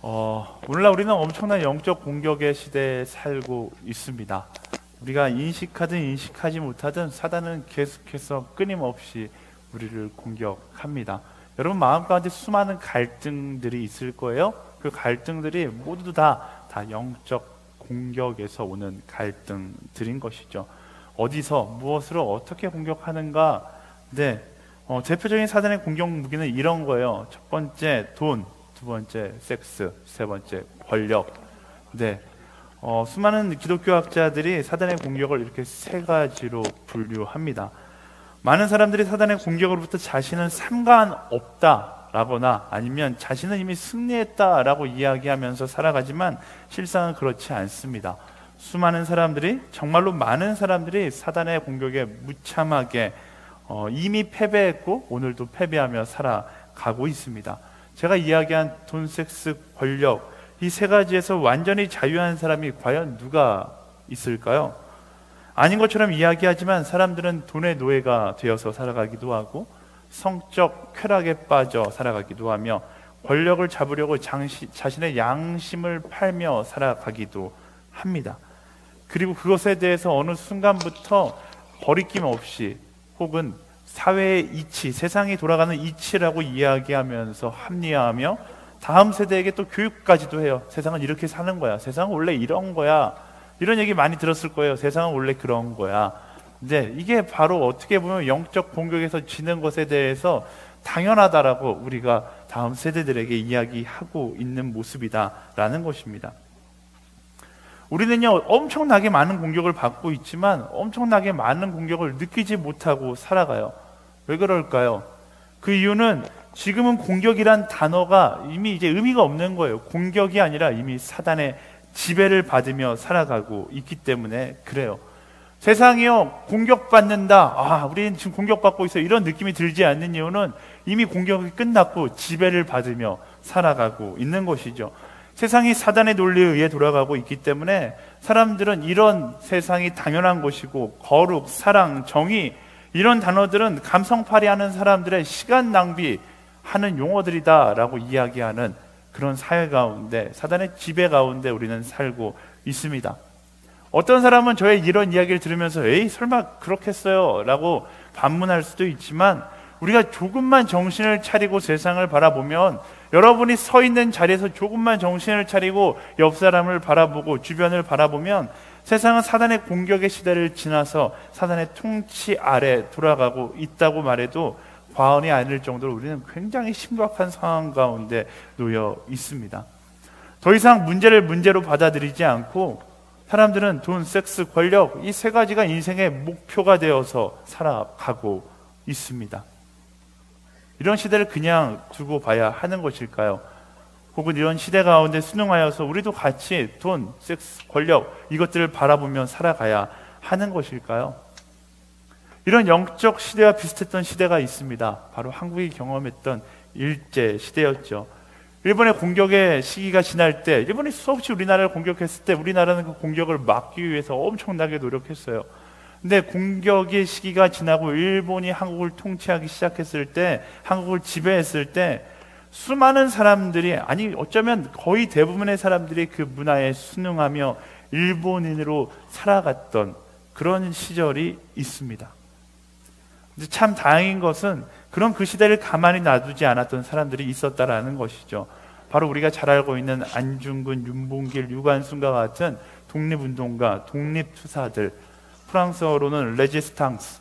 오늘날 우리는 엄청난 영적 공격의 시대에 살고 있습니다. 우리가 인식하든 인식하지 못하든 사단은 계속해서 끊임없이 우리를 공격합니다. 여러분 마음 가운데 수많은 갈등들이 있을 거예요. 그 갈등들이 모두 다 영적 공격에서 오는 갈등들인 것이죠. 어디서 무엇으로 어떻게 공격하는가? 네, 대표적인 사단의 공격 무기는 이런 거예요. 첫 번째 돈, 두 번째 섹스, 세 번째 권력. 네, 수많은 기독교 학자들이 사단의 공격을 이렇게 세 가지로 분류합니다. 많은 사람들이 사단의 공격으로부터 자신은 상관없다라거나 아니면 자신은 이미 승리했다라고 이야기하면서 살아가지만 실상은 그렇지 않습니다. 수많은 사람들이, 정말로 많은 사람들이 사단의 공격에 무참하게 이미 패배했고 오늘도 패배하며 살아가고 있습니다. 제가 이야기한 돈, 섹스, 권력, 이 세 가지에서 완전히 자유한 사람이 과연 누가 있을까요? 아닌 것처럼 이야기하지만 사람들은 돈의 노예가 되어서 살아가기도 하고 성적 쾌락에 빠져 살아가기도 하며 권력을 잡으려고 자신의 양심을 팔며 살아가기도 합니다. 그리고 그것에 대해서 어느 순간부터 거리낌 없이 혹은 사회의 이치, 세상이 돌아가는 이치라고 이야기하면서 합리화하며 다음 세대에게 또 교육까지도 해요. 세상은 이렇게 사는 거야. 세상은 원래 이런 거야. 이런 얘기 많이 들었을 거예요. 세상은 원래 그런 거야. 근데 이게 바로 어떻게 보면 영적 공격에서 지는 것에 대해서 당연하다라고 우리가 다음 세대들에게 이야기하고 있는 모습이다라는 것입니다. 우리는요, 엄청나게 많은 공격을 받고 있지만 엄청나게 많은 공격을 느끼지 못하고 살아가요. 왜 그럴까요? 그 이유는 지금은 공격이란 단어가 이미 이제 의미가 없는 거예요. 공격이 아니라 이미 사단의 지배를 받으며 살아가고 있기 때문에 그래요. 세상이요, 공격받는다. 우리는 지금 공격받고 있어요. 이런 느낌이 들지 않는 이유는 이미 공격이 끝났고 지배를 받으며 살아가고 있는 것이죠. 세상이 사단의 논리에 의해 돌아가고 있기 때문에 사람들은 이런 세상이 당연한 것이고 거룩, 사랑, 정의 이런 단어들은 감성팔이하는 사람들의 시간 낭비하는 용어들이다라고 이야기하는 그런 사회 가운데, 사단의 지배 가운데 우리는 살고 있습니다. 어떤 사람은 저의 이런 이야기를 들으면서 에이 설마 그렇겠어요 라고 반문할 수도 있지만 우리가 조금만 정신을 차리고 세상을 바라보면, 여러분이 서 있는 자리에서 조금만 정신을 차리고 옆 사람을 바라보고 주변을 바라보면 세상은 사단의 공격의 시대를 지나서 사단의 통치 아래 돌아가고 있다고 말해도 과언이 아닐 정도로 우리는 굉장히 심각한 상황 가운데 놓여 있습니다. 더 이상 문제를 문제로 받아들이지 않고 사람들은 돈, 섹스, 권력 이 세 가지가 인생의 목표가 되어서 살아가고 있습니다. 이런 시대를 그냥 두고 봐야 하는 것일까요? 혹은 이런 시대 가운데 순응하여서 우리도 같이 돈, 섹스, 권력 이것들을 바라보며 살아가야 하는 것일까요? 이런 영적 시대와 비슷했던 시대가 있습니다. 바로 한국이 경험했던 일제 시대였죠. 일본의 공격의 시기가 지날 때, 일본이 수없이 우리나라를 공격했을 때 우리나라는 그 공격을 막기 위해서 엄청나게 노력했어요. 근데 공격의 시기가 지나고 일본이 한국을 통치하기 시작했을 때, 한국을 지배했을 때 수많은 사람들이, 아니 어쩌면 거의 대부분의 사람들이 그 문화에 순응하며 일본인으로 살아갔던 그런 시절이 있습니다. 근데 참 다행인 것은 그런 그 시대를 가만히 놔두지 않았던 사람들이 있었다라는 것이죠. 바로 우리가 잘 알고 있는 안중근, 윤봉길, 유관순과 같은 독립운동가, 독립투사들, 프랑스어로는 레지스탕스.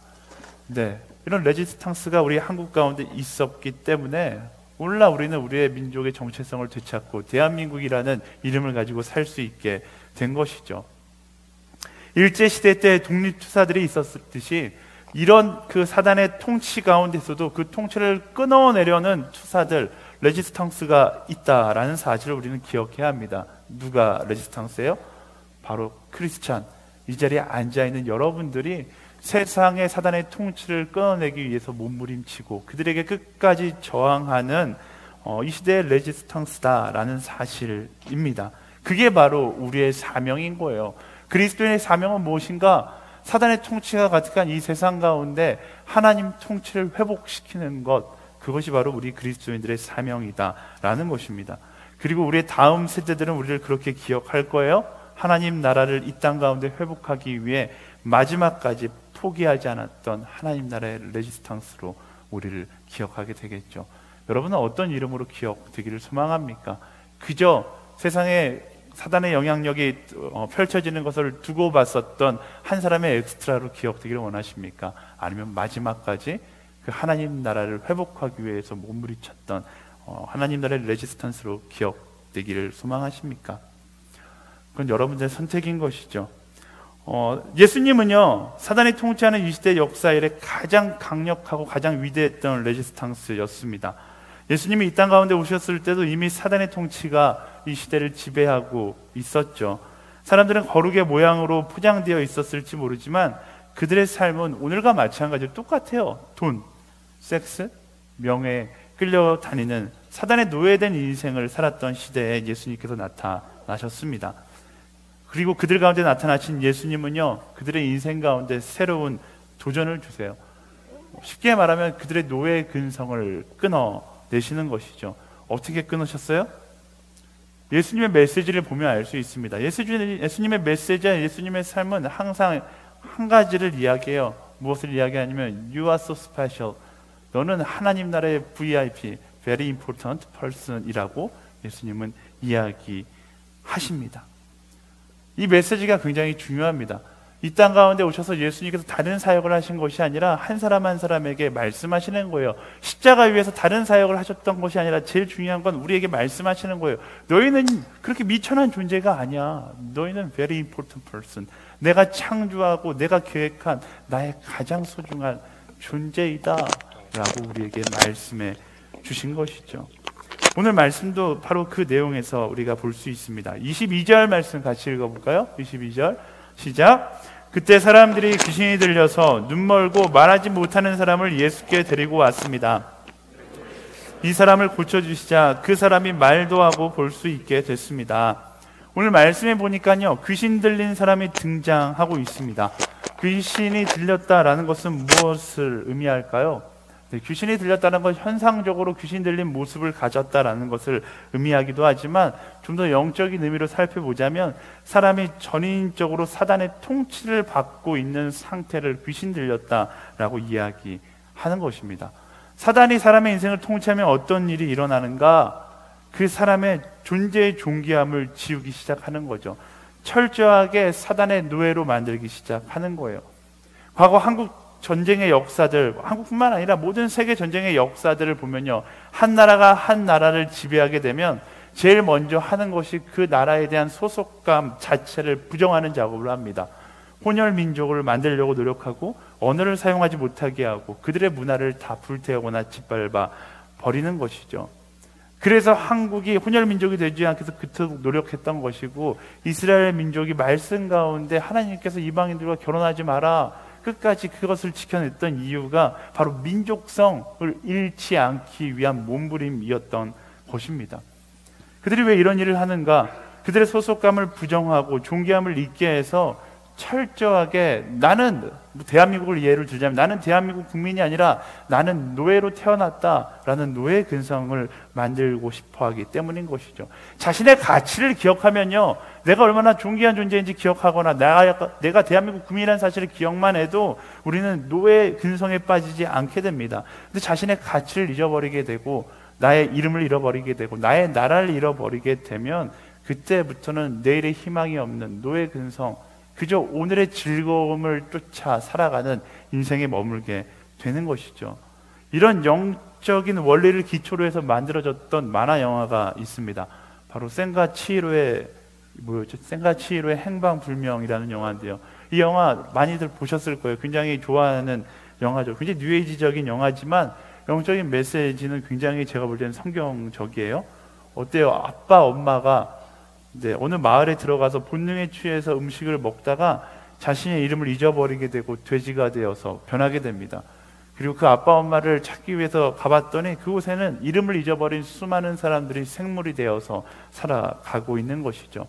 네, 이런 레지스탕스가 우리 한국 가운데 있었기 때문에 오늘날 우리는 우리의 민족의 정체성을 되찾고 대한민국이라는 이름을 가지고 살 수 있게 된 것이죠. 일제시대 때 독립투사들이 있었듯이 이런 그 사단의 통치 가운데서도 그 통치를 끊어내려는 투사들, 레지스탕스가 있다라는 사실을 우리는 기억해야 합니다. 누가 레지스탕스예요? 바로 크리스찬, 이 자리에 앉아있는 여러분들이 세상의 사단의 통치를 끊어내기 위해서 몸부림치고 그들에게 끝까지 저항하는 이 시대의 레지스탕스다라는 사실입니다. 그게 바로 우리의 사명인 거예요. 그리스도인의 사명은 무엇인가? 사단의 통치가 가득한 이 세상 가운데 하나님 통치를 회복시키는 것, 그것이 바로 우리 그리스도인들의 사명이다라는 것입니다. 그리고 우리의 다음 세대들은 우리를 그렇게 기억할 거예요. 하나님 나라를 이 땅 가운데 회복하기 위해 마지막까지 포기하지 않았던 하나님 나라의 레지스탕스로 우리를 기억하게 되겠죠. 여러분은 어떤 이름으로 기억되기를 소망합니까? 그저 세상에 사단의 영향력이 펼쳐지는 것을 두고 봤었던 한 사람의 엑스트라로 기억되기를 원하십니까? 아니면 마지막까지 그 하나님 나라를 회복하기 위해서 몸부림쳤던 하나님 나라의 레지스턴스로 기억되기를 소망하십니까? 그건 여러분들의 선택인 것이죠. 예수님은요, 사단이 통치하는 이 시대 역사 이래 가장 강력하고 가장 위대했던 레지스탕스였습니다. 예수님이 이 땅 가운데 오셨을 때도 이미 사단의 통치가 이 시대를 지배하고 있었죠. 사람들은 거룩의 모양으로 포장되어 있었을지 모르지만 그들의 삶은 오늘과 마찬가지로 똑같아요. 돈, 섹스, 명예에 끌려다니는 사단의 노예된 인생을 살았던 시대에 예수님께서 나타나셨습니다. 그리고 그들 가운데 나타나신 예수님은요, 그들의 인생 가운데 새로운 도전을 주세요. 쉽게 말하면 그들의 노예 근성을 끊어내시는 것이죠. 어떻게 끊으셨어요? 예수님의 메시지를 보면 알 수 있습니다. 예수님의 메시지와 예수님의 삶은 항상 한 가지를 이야기해요. 무엇을 이야기하냐면 You are so special. 너는 하나님 나라의 VIP, very important person이라고 예수님은 이야기하십니다. 이 메시지가 굉장히 중요합니다. 이 땅 가운데 오셔서 예수님께서 다른 사역을 하신 것이 아니라 한 사람 한 사람에게 말씀하시는 거예요. 십자가 위에서 다른 사역을 하셨던 것이 아니라 제일 중요한 건 우리에게 말씀하시는 거예요. 너희는 그렇게 미천한 존재가 아니야. 너희는 very important person. 내가 창조하고 내가 계획한 나의 가장 소중한 존재이다 라고 우리에게 말씀해 주신 것이죠. 오늘 말씀도 바로 그 내용에서 우리가 볼 수 있습니다. 22절 말씀 같이 읽어볼까요? 22절 시작. 그때 사람들이 귀신이 들려서 눈멀고 말하지 못하는 사람을 예수께 데리고 왔습니다. 이 사람을 고쳐주시자 그 사람이 말도 하고 볼 수 있게 됐습니다. 오늘 말씀해 보니까요, 귀신 들린 사람이 등장하고 있습니다. 귀신이 들렸다라는 것은 무엇을 의미할까요? 네, 귀신이 들렸다는 건 현상적으로 귀신 들린 모습을 가졌다라는 것을 의미하기도 하지만 좀 더 영적인 의미로 살펴보자면 사람이 전인적으로 사단의 통치를 받고 있는 상태를 귀신 들렸다라고 이야기하는 것입니다. 사단이 사람의 인생을 통치하면 어떤 일이 일어나는가? 그 사람의 존재의 존귀함을 지우기 시작하는 거죠. 철저하게 사단의 노예로 만들기 시작하는 거예요. 과거 한국 전쟁의 역사들, 한국뿐만 아니라 모든 세계 전쟁의 역사들을 보면요, 한 나라가 한 나라를 지배하게 되면 제일 먼저 하는 것이 그 나라에 대한 소속감 자체를 부정하는 작업을 합니다. 혼혈 민족을 만들려고 노력하고 언어를 사용하지 못하게 하고 그들의 문화를 다 불태우거나 짓밟아 버리는 것이죠. 그래서 한국이 혼혈 민족이 되지 않게 해서 그토록 노력했던 것이고, 이스라엘 민족이 말씀 가운데 하나님께서 이방인들과 결혼하지 마라, 끝까지 그것을 지켜냈던 이유가 바로 민족성을 잃지 않기 위한 몸부림이었던 것입니다. 그들이 왜 이런 일을 하는가? 그들의 소속감을 부정하고 존귀함을 잊게 해서 철저하게 나는, 대한민국을 예를 들자면 나는 대한민국 국민이 아니라 나는 노예로 태어났다라는 노예 근성을 만들고 싶어하기 때문인 것이죠. 자신의 가치를 기억하면요, 내가 얼마나 존귀한 존재인지 기억하거나 내가 대한민국 국민이라는 사실을 기억만 해도 우리는 노예 근성에 빠지지 않게 됩니다. 근데 자신의 가치를 잊어버리게 되고 나의 이름을 잃어버리게 되고 나의 나라를 잃어버리게 되면 그때부터는 내일의 희망이 없는 노예 근성, 그저 오늘의 즐거움을 쫓아 살아가는 인생에 머물게 되는 것이죠. 이런 영적인 원리를 기초로 해서 만들어졌던 만화 영화가 있습니다. 바로 센가 치히로의 행방불명이라는 영화인데요. 이 영화 많이들 보셨을 거예요. 굉장히 좋아하는 영화죠. 굉장히 뉴에이지적인 영화지만 영적인 메시지는 굉장히 제가 볼 때는 성경적이에요. 어때요? 아빠, 엄마가 어느 마을에 들어가서 본능에 취해서 음식을 먹다가 자신의 이름을 잊어버리게 되고 돼지가 되어서 변하게 됩니다. 그리고 그 아빠 엄마를 찾기 위해서 가봤더니 그곳에는 이름을 잊어버린 수많은 사람들이 생물이 되어서 살아가고 있는 것이죠.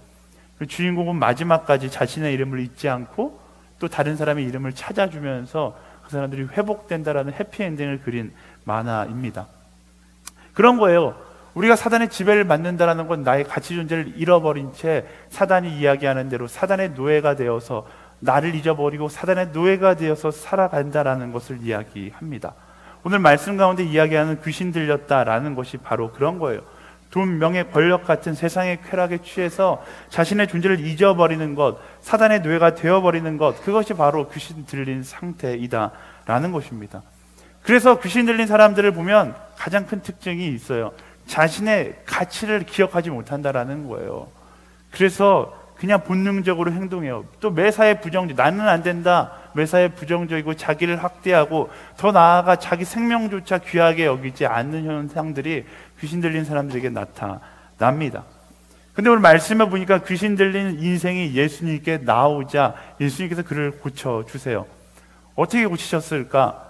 그 주인공은 마지막까지 자신의 이름을 잊지 않고 또 다른 사람의 이름을 찾아주면서 그 사람들이 회복된다라는 해피엔딩을 그린 만화입니다. 그런 거예요. 우리가 사단의 지배를 받는다는 건 나의 가치 존재를 잃어버린 채 사단이 이야기하는 대로 사단의 노예가 되어서 나를 잊어버리고 사단의 노예가 되어서 살아간다라는 것을 이야기합니다. 오늘 말씀 가운데 이야기하는 귀신 들렸다라는 것이 바로 그런 거예요. 돈, 명예, 권력 같은 세상의 쾌락에 취해서 자신의 존재를 잊어버리는 것, 사단의 노예가 되어버리는 것, 그것이 바로 귀신 들린 상태이다라는 것입니다. 그래서 귀신 들린 사람들을 보면 가장 큰 특징이 있어요. 자신의 가치를 기억하지 못한다라는 거예요. 그래서 그냥 본능적으로 행동해요. 또 매사에 부정적, 나는 안 된다, 매사에 부정적이고 자기를 학대하고 더 나아가 자기 생명조차 귀하게 여기지 않는 현상들이 귀신 들린 사람들에게 나타납니다. 근데 오늘 말씀해 보니까 귀신 들린 인생이 예수님께 나오자 예수님께서 그를 고쳐주세요. 어떻게 고치셨을까?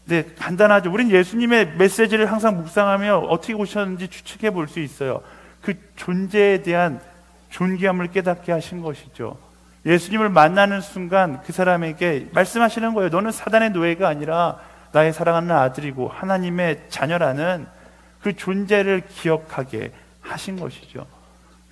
네, 간단하죠. 우린 예수님의 메시지를 항상 묵상하며 어떻게 고쳤는지 추측해 볼 수 있어요. 그 존재에 대한 존귀함을 깨닫게 하신 것이죠. 예수님을 만나는 순간 그 사람에게 말씀하시는 거예요. 너는 사단의 노예가 아니라 나의 사랑하는 아들이고 하나님의 자녀라는 그 존재를 기억하게 하신 것이죠.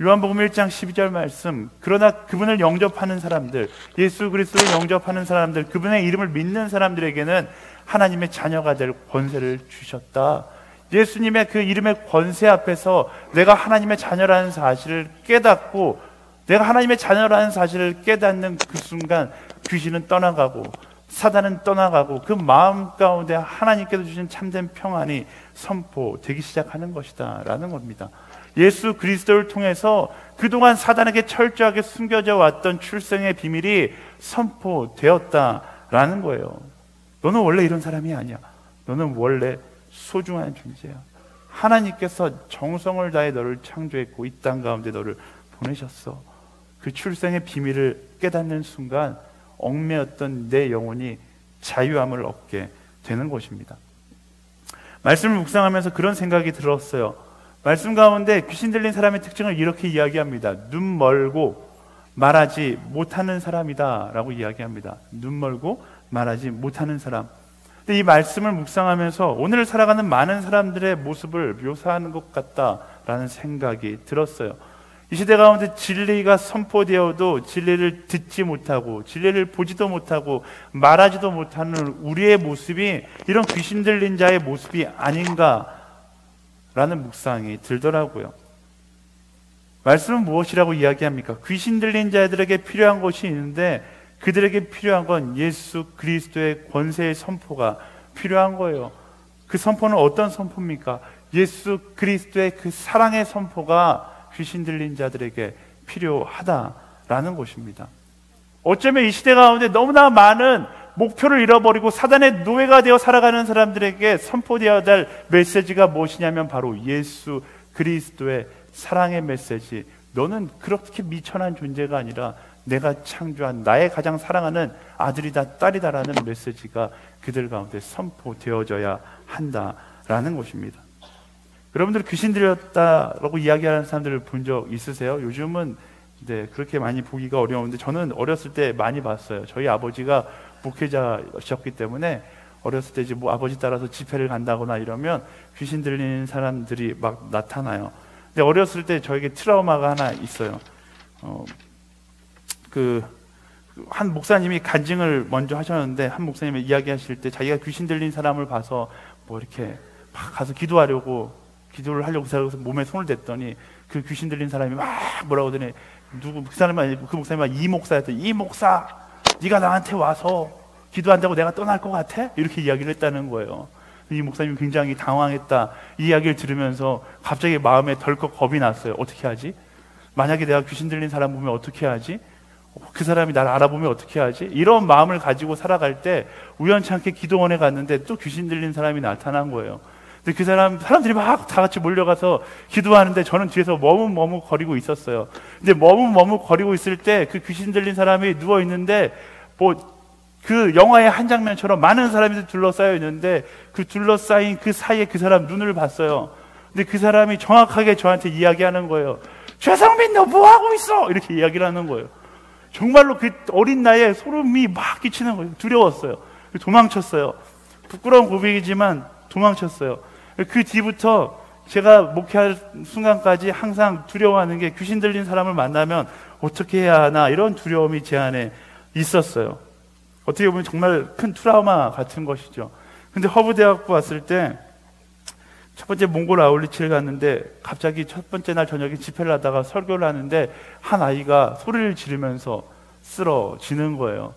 요한복음 1장 12절 말씀, 그러나 그분을 영접하는 사람들, 예수 그리스도를 영접하는 사람들, 그분의 이름을 믿는 사람들에게는 하나님의 자녀가 될 권세를 주셨다. 예수님의 그 이름의 권세 앞에서 내가 하나님의 자녀라는 사실을 깨닫고, 내가 하나님의 자녀라는 사실을 깨닫는 그 순간 귀신은 떠나가고 사단은 떠나가고 그 마음 가운데 하나님께서 주신 참된 평안이 선포되기 시작하는 것이다 라는 겁니다. 예수 그리스도를 통해서 그동안 사단에게 철저하게 숨겨져 왔던 출생의 비밀이 선포되었다라는 거예요. 너는 원래 이런 사람이 아니야. 너는 원래 소중한 존재야. 하나님께서 정성을 다해 너를 창조했고 이 땅 가운데 너를 보내셨어. 그 출생의 비밀을 깨닫는 순간 얽매였던 내 영혼이 자유함을 얻게 되는 것입니다. 말씀을 묵상하면서 그런 생각이 들었어요. 말씀 가운데 귀신 들린 사람의 특징을 이렇게 이야기합니다. 눈 멀고 말하지 못하는 사람이다 라고 이야기합니다. 눈 멀고 말하지 못하는 사람. 근데 이 말씀을 묵상하면서 오늘 살아가는 많은 사람들의 모습을 묘사하는 것 같다라는 생각이 들었어요. 이 시대 가운데 진리가 선포되어도 진리를 듣지 못하고 진리를 보지도 못하고 말하지도 못하는 우리의 모습이 이런 귀신 들린 자의 모습이 아닌가라는 묵상이 들더라고요. 말씀은 무엇이라고 이야기합니까? 귀신 들린 자들에게 필요한 것이 있는데 그들에게 필요한 건 예수 그리스도의 권세의 선포가 필요한 거예요. 그 선포는 어떤 선포입니까? 예수 그리스도의 그 사랑의 선포가 귀신 들린 자들에게 필요하다라는 것입니다. 어쩌면 이 시대 가운데 너무나 많은 목표를 잃어버리고 사단의 노예가 되어 살아가는 사람들에게 선포되어야 될 메시지가 무엇이냐면 바로 예수 그리스도의 사랑의 메시지. 너는 그렇게 미천한 존재가 아니라 내가 창조한 나의 가장 사랑하는 아들이다 딸이다라는 메시지가 그들 가운데 선포되어져야 한다라는 것입니다. 여러분들 귀신 들렸다라고 이야기하는 사람들을 본 적 있으세요? 요즘은 그렇게 많이 보기가 어려운데 저는 어렸을 때 많이 봤어요. 저희 아버지가 목회자셨기 때문에 어렸을 때 이제 뭐 아버지 따라서 집회를 간다거나 이러면 귀신 들리는 사람들이 막 나타나요. 근데 어렸을 때 저에게 트라우마가 하나 있어요. 한 목사님이 간증을 먼저 하셨는데 한 목사님이 이야기하실 때 자기가 귀신 들린 사람을 봐서 뭐 이렇게 막 가서 기도를 하려고 그래서 몸에 손을 댔더니 그 귀신 들린 사람이 막 뭐라고 하더니 그 목사님이 이 목사였더니 이 목사 네가 나한테 와서 기도한다고 내가 떠날 것 같아? 이렇게 이야기를 했다는 거예요. 이 목사님이 굉장히 당황했다. 이 이야기를 들으면서 갑자기 마음에 덜컥 겁이 났어요. 어떻게 하지? 만약에 내가 귀신 들린 사람 보면 어떻게 하지? 그 사람이 나를 알아보면 어떻게 하지? 이런 마음을 가지고 살아갈 때 우연찮게 기도원에 갔는데 또 귀신 들린 사람이 나타난 거예요. 근데 그 사람들이 막 다 같이 몰려가서 기도하는데 저는 뒤에서 머뭇머뭇거리고 있었어요. 근데 머뭇머뭇거리고 있을 때 그 귀신 들린 사람이 누워 있는데 그 영화의 한 장면처럼 많은 사람이 둘러싸여 있는데 그 둘러싸인 그 사이에 그 사람 눈을 봤어요. 근데 그 사람이 정확하게 저한테 이야기하는 거예요. 최성민 너 뭐 하고 있어? 이렇게 이야기를 하는 거예요. 정말로 그 어린 나이에 소름이 막 끼치는 거예요. 두려웠어요. 도망쳤어요. 부끄러운 고백이지만 도망쳤어요. 그 뒤부터 제가 목회할 순간까지 항상 두려워하는 게 귀신 들린 사람을 만나면 어떻게 해야 하나, 이런 두려움이 제 안에 있었어요. 어떻게 보면 정말 큰 트라우마 같은 것이죠. 근데 허브대학부 왔을 때 첫 번째 몽골 아울리치를 갔는데 갑자기 첫 번째 날 저녁에 집회를 하다가 설교를 하는데 한 아이가 소리를 지르면서 쓰러지는 거예요.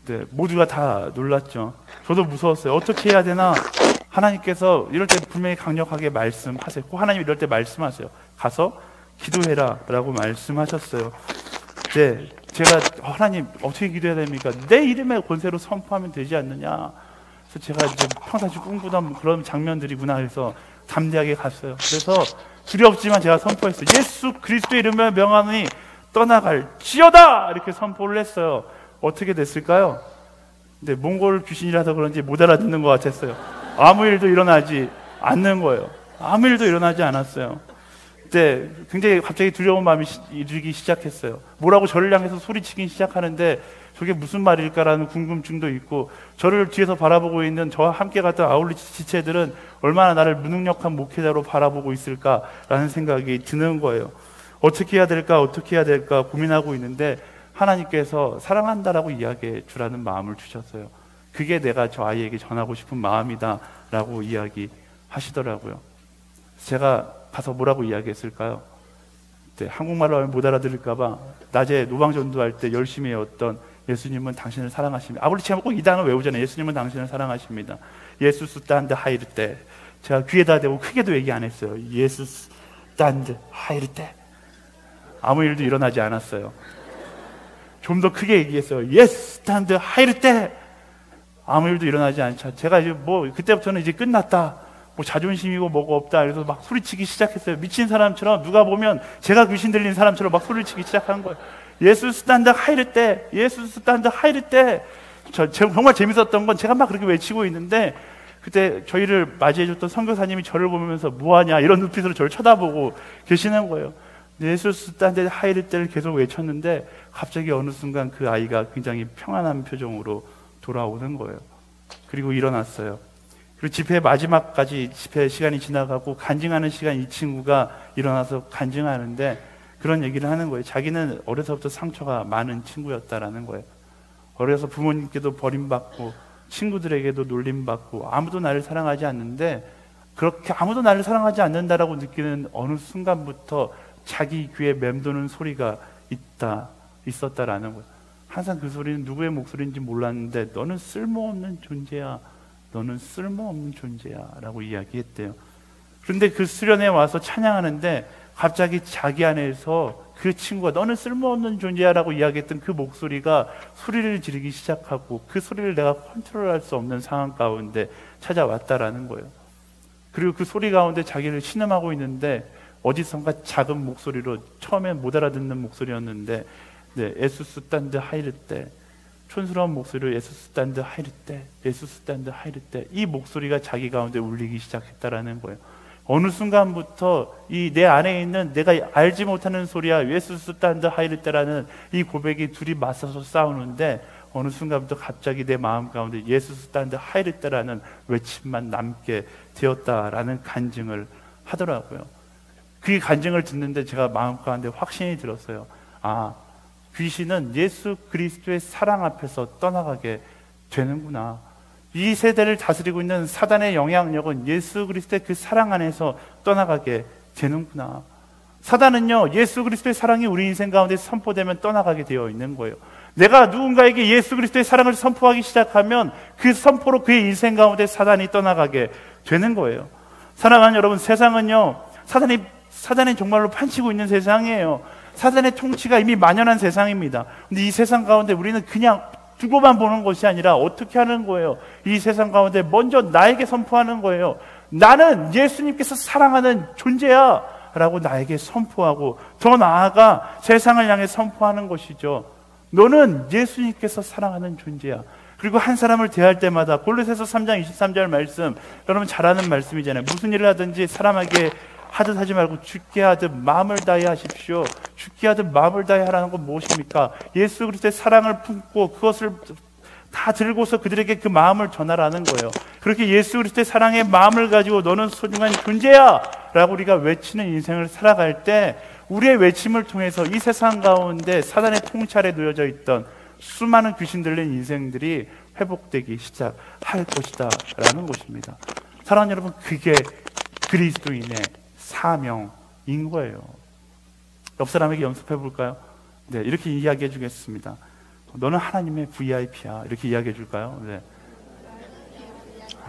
네, 모두가 다 놀랐죠. 저도 무서웠어요. 어떻게 해야 되나? 하나님께서 이럴 때 분명히 강력하게 말씀하세요. 꼭 하나님 이럴 때 말씀하세요. 가서 기도해라 라고 말씀하셨어요. 네, 제가 하나님 어떻게 기도해야 됩니까? 내 이름의 권세로 선포하면 되지 않느냐. 그래서 제가 이제 평상시 꿈꾸던 그런 장면들이구나 해서 담대하게 갔어요. 그래서 두렵지만 제가 선포했어요. 예수 그리스도의 이름을 명하니 떠나갈지어다! 이렇게 선포를 했어요. 어떻게 됐을까요? 근데 몽골 귀신이라서 그런지 못 알아듣는 것 같았어요. 아무 일도 일어나지 않는 거예요. 아무 일도 일어나지 않았어요. 그때 굉장히 갑자기 두려운 마음이 일기 시작했어요. 뭐라고 저를 향해서 소리치긴 시작하는데 저게 무슨 말일까라는 궁금증도 있고, 저를 뒤에서 바라보고 있는 저와 함께 갔던 아울리치 지체들은 얼마나 나를 무능력한 목회자로 바라보고 있을까라는 생각이 드는 거예요. 어떻게 해야 될까 고민하고 있는데 하나님께서 사랑한다라고 이야기해 주라는 마음을 주셨어요. 그게 내가 저 아이에게 전하고 싶은 마음이다 라고 이야기하시더라고요. 제가 가서 뭐라고 이야기했을까요? 한국말로 하면 못 알아들을까봐 낮에 노방전도할 때 열심히 해왔던 예수님은 당신을 사랑하십니다. 아버지처럼 꼭 이 단어 외우잖아요. 예수님은 당신을 사랑하십니다. 예수스 딴드 하이르 때 제가 귀에다 대고 크게도 얘기 안 했어요. 예수스 딴드 하이르 때 아무 일도 일어나지 않았어요. 좀 더 크게 얘기했어요. 예수 스탠드 하이르 때 아무 일도 일어나지 않자. 제가 이제 그때부터는 이제 끝났다. 자존심이고 뭐가 없다. 그래서 막 소리치기 시작했어요. 미친 사람처럼, 누가 보면 제가 귀신 들린 사람처럼 막 소리치기 시작한 거예요. 예수 스탠드 하이르 때, 예수 스탠드 하이르 때. 정말 재밌었던 건 제가 막 그렇게 외치고 있는데 그때 저희를 맞이해줬던 선교사님이 저를 보면서 뭐하냐 이런 눈빛으로 저를 쳐다보고 계시는 거예요. 예수 스탠드 하이르 때를 계속 외쳤는데 갑자기 어느 순간 그 아이가 굉장히 평안한 표정으로 돌아오는 거예요. 그리고 일어났어요. 그리고 집회 마지막까지 집회 시간이 지나가고 간증하는 시간, 이 친구가 일어나서 간증하는데 그런 얘기를 하는 거예요. 자기는 어려서부터 상처가 많은 친구였다라는 거예요. 어려서 부모님께도 버림받고 친구들에게도 놀림받고 아무도 나를 사랑하지 않는데, 그렇게 아무도 나를 사랑하지 않는다라고 느끼는 어느 순간부터 자기 귀에 맴도는 소리가 있었다라는 거예요. 항상 그 소리는 누구의 목소리인지 몰랐는데 너는 쓸모없는 존재야, 너는 쓸모없는 존재야 라고 이야기했대요. 그런데 그 수련회 와서 찬양하는데 갑자기 자기 안에서 그 친구가 너는 쓸모없는 존재야 라고 이야기했던 그 목소리가 소리를 지르기 시작하고, 그 소리를 내가 컨트롤할 수 없는 상황 가운데 찾아왔다라는 거예요. 그리고 그 소리 가운데 자기를 신음하고 있는데 어디선가 작은 목소리로, 처음엔 못 알아듣는 목소리였는데 예수스 딴드 하이르 때, 촌스러운 목소리로 예수스 딴드 하이르 때, 예수스 딴드 하이르 때, 이 목소리가 자기 가운데 울리기 시작했다라는 거예요. 어느 순간부터 이 내 안에 있는 내가 알지 못하는 소리야 예수스 딴드 하이르 때라는 이 고백이 둘이 맞서서 싸우는데 어느 순간부터 갑자기 내 마음 가운데 예수스 딴드 하이르 때라는 외침만 남게 되었다라는 간증을 하더라고요. 그 간증을 듣는데 제가 마음 가운데 확신이 들었어요. 아, 귀신은 예수 그리스도의 사랑 앞에서 떠나가게 되는구나. 이 세대를 다스리고 있는 사단의 영향력은 예수 그리스도의 그 사랑 안에서 떠나가게 되는구나. 사단은요, 예수 그리스도의 사랑이 우리 인생 가운데 선포되면 떠나가게 되어 있는 거예요. 내가 누군가에게 예수 그리스도의 사랑을 선포하기 시작하면 그 선포로 그의 인생 가운데 사단이 떠나가게 되는 거예요. 사랑하는 여러분, 세상은요, 사단이 정말로 판치고 있는 세상이에요. 사단의 통치가 이미 만연한 세상입니다. 근데 이 세상 가운데 우리는 그냥 두고만 보는 것이 아니라 어떻게 하는 거예요? 이 세상 가운데 먼저 나에게 선포하는 거예요. 나는 예수님께서 사랑하는 존재야 라고 나에게 선포하고, 더 나아가 세상을 향해 선포하는 것이죠. 너는 예수님께서 사랑하는 존재야. 그리고 한 사람을 대할 때마다 골로새서 3장 23절 말씀, 여러분 잘 아는 말씀이잖아요. 무슨 일을 하든지 사람에게 하듯 하지 말고 죽게 하듯 마음을 다해 하십시오. 죽게 하듯 마음을 다해 하라는 건 무엇입니까? 예수 그리스도의 사랑을 품고 그것을 다 들고서 그들에게 그 마음을 전하라는 거예요. 그렇게 예수 그리스도의 사랑의 마음을 가지고 너는 소중한 존재야 라고 우리가 외치는 인생을 살아갈 때 우리의 외침을 통해서 이 세상 가운데 사단의 통찰에 놓여져 있던 수많은 귀신 들린 인생들이 회복되기 시작할 것이다 라는 것입니다. 사랑하는 여러분, 그게 그리스도인의 사명인 거예요. 옆 사람에게 연습해 볼까요? 네, 이렇게 이야기해 주겠습니다. 너는 하나님의 VIP야. 이렇게 이야기해 줄까요? 네.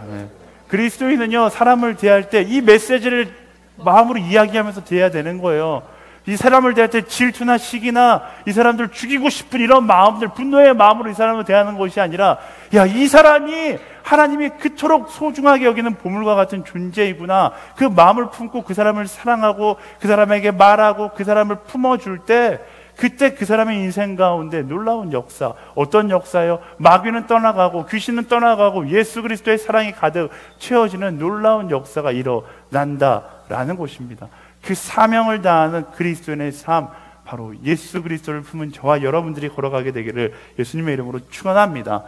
네. 그리스도인은요, 사람을 대할 때 이 메시지를 마음으로 이야기하면서 대해야 되는 거예요. 이 사람을 대할 때 질투나 시기나 이 사람들 죽이고 싶은 이런 마음들, 분노의 마음으로 이 사람을 대하는 것이 아니라, 야, 이 사람이 하나님이 그토록 소중하게 여기는 보물과 같은 존재이구나. 그 마음을 품고 그 사람을 사랑하고 그 사람에게 말하고 그 사람을 품어줄 때, 그때 그 사람의 인생 가운데 놀라운 역사, 어떤 역사요? 마귀는 떠나가고 귀신은 떠나가고 예수 그리스도의 사랑이 가득 채워지는 놀라운 역사가 일어난다라는 것입니다. 그 사명을 다하는 그리스도인의 삶, 바로 예수 그리스도를 품은 저와 여러분들이 걸어가게 되기를 예수님의 이름으로 축원합니다.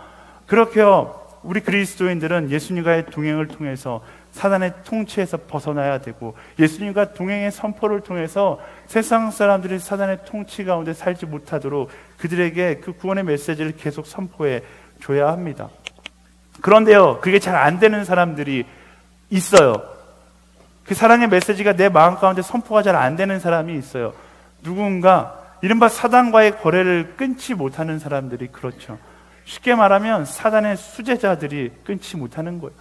그렇게요, 우리 그리스도인들은 예수님과의 동행을 통해서 사단의 통치에서 벗어나야 되고, 예수님과 동행의 선포를 통해서 세상 사람들이 사단의 통치 가운데 살지 못하도록 그들에게 그 구원의 메시지를 계속 선포해 줘야 합니다. 그런데요, 그게 잘 안 되는 사람들이 있어요. 그 사랑의 메시지가 내 마음 가운데 선포가 잘 안 되는 사람이 있어요. 누군가 이른바 사단과의 거래를 끊지 못하는 사람들이 그렇죠. 쉽게 말하면 사단의 수제자들이 끊지 못하는 거예요.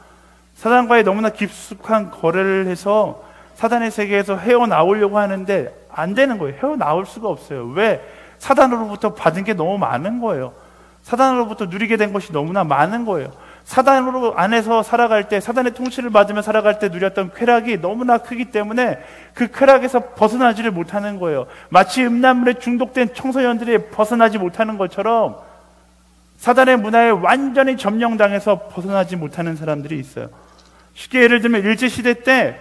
사단과의 너무나 깊숙한 거래를 해서 사단의 세계에서 헤어나오려고 하는데 안 되는 거예요. 헤어나올 수가 없어요. 왜? 사단으로부터 받은 게 너무 많은 거예요. 사단으로부터 누리게 된 것이 너무나 많은 거예요. 사단으로 안에서 살아갈 때, 사단의 통치를 받으며 살아갈 때 누렸던 쾌락이 너무나 크기 때문에 그 쾌락에서 벗어나지를 못하는 거예요. 마치 음란물에 중독된 청소년들이 벗어나지 못하는 것처럼 사단의 문화에 완전히 점령당해서 벗어나지 못하는 사람들이 있어요. 쉽게 예를 들면 일제시대 때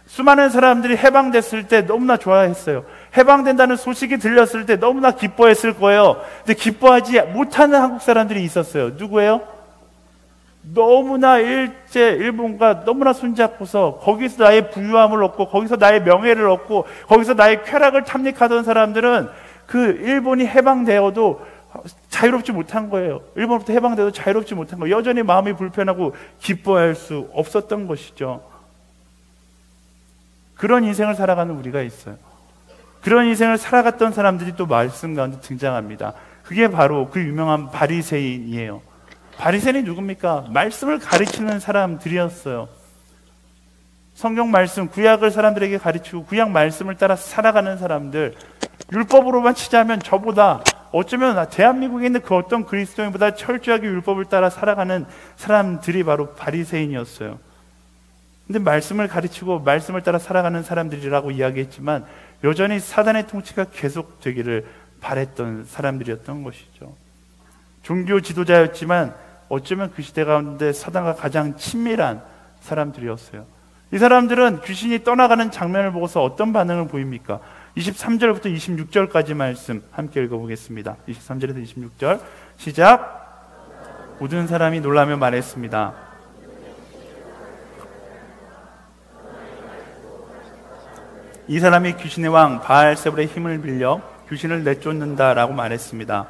수많은 사람들이 해방됐을 때 너무나 좋아했어요. 해방된다는 소식이 들렸을 때 너무나 기뻐했을 거예요. 근데 기뻐하지 못하는 한국 사람들이 있었어요. 누구예요? 너무나 일본과 너무나 손잡고서 거기서 나의 부유함을 얻고 거기서 나의 명예를 얻고 거기서 나의 쾌락을 탐닉하던 사람들은 그 일본이 해방되어도 자유롭지 못한 거예요. 일본으로부터 해방돼도 자유롭지 못한 거예요. 여전히 마음이 불편하고 기뻐할 수 없었던 것이죠. 그런 인생을 살아가는 우리가 있어요. 그런 인생을 살아갔던 사람들이 또 말씀 가운데 등장합니다. 그게 바로 그 유명한 바리새인이에요. 바리새인이 누굽니까? 말씀을 가르치는 사람들이었어요. 성경 말씀, 구약을 사람들에게 가르치고 구약 말씀을 따라 살아가는 사람들, 율법으로만 치자면 저보다 어쩌면 대한민국에 있는 그 어떤 그리스도인보다 철저하게 율법을 따라 살아가는 사람들이 바로 바리새인이었어요. 근데 말씀을 가르치고 말씀을 따라 살아가는 사람들이라고 이야기했지만 여전히 사단의 통치가 계속되기를 바랬던 사람들이었던 것이죠. 종교 지도자였지만 어쩌면 그 시대 가운데 사단과 가장 친밀한 사람들이었어요. 이 사람들은 귀신이 떠나가는 장면을 보고서 어떤 반응을 보입니까? 23절부터 26절까지 말씀 함께 읽어보겠습니다. 23절에서 26절 시작. 모든 사람이 놀라며 말했습니다. 이 사람이 귀신의 왕 바알세불의 힘을 빌려 귀신을 내쫓는다라고 말했습니다.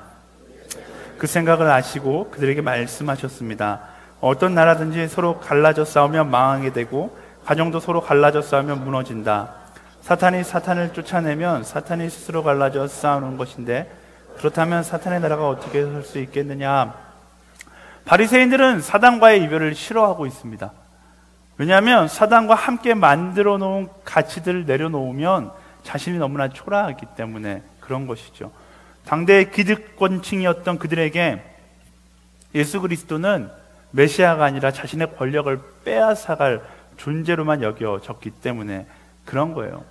그 생각을 아시고 그들에게 말씀하셨습니다. 어떤 나라든지 서로 갈라져 싸우면 망하게 되고 가정도 서로 갈라져 싸우면 무너진다. 사탄이 사탄을 쫓아내면 사탄이 스스로 갈라져 싸우는 것인데 그렇다면 사탄의 나라가 어떻게 설 수 있겠느냐. 바리새인들은 사단과의 이별을 싫어하고 있습니다. 왜냐하면 사단과 함께 만들어 놓은 가치들을 내려놓으면 자신이 너무나 초라하기 때문에 그런 것이죠. 당대의 기득권층이었던 그들에게 예수 그리스도는 메시아가 아니라 자신의 권력을 빼앗아갈 존재로만 여겨졌기 때문에 그런 거예요.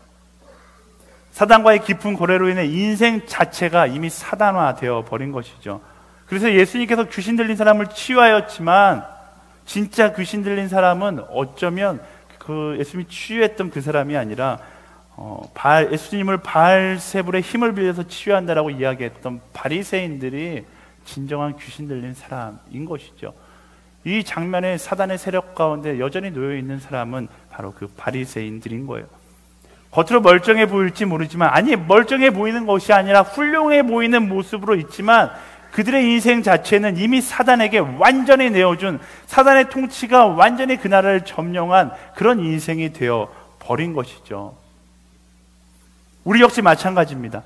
사단과의 깊은 거래로 인해 인생 자체가 이미 사단화되어 버린 것이죠. 그래서 예수님께서 귀신 들린 사람을 치유하였지만 진짜 귀신 들린 사람은 어쩌면 그 예수님이 치유했던 그 사람이 아니라 예수님을 바알세불의 힘을 빌려서 치유한다라고 이야기했던 바리새인들이 진정한 귀신 들린 사람인 것이죠. 이 장면에 사단의 세력 가운데 여전히 놓여 있는 사람은 바로 그 바리새인들인 거예요. 겉으로 멀쩡해 보일지 모르지만, 아니 멀쩡해 보이는 것이 아니라 훌륭해 보이는 모습으로 있지만 그들의 인생 자체는 이미 사단에게 완전히 내어준, 사단의 통치가 완전히 그 나라를 점령한 그런 인생이 되어 버린 것이죠. 우리 역시 마찬가지입니다.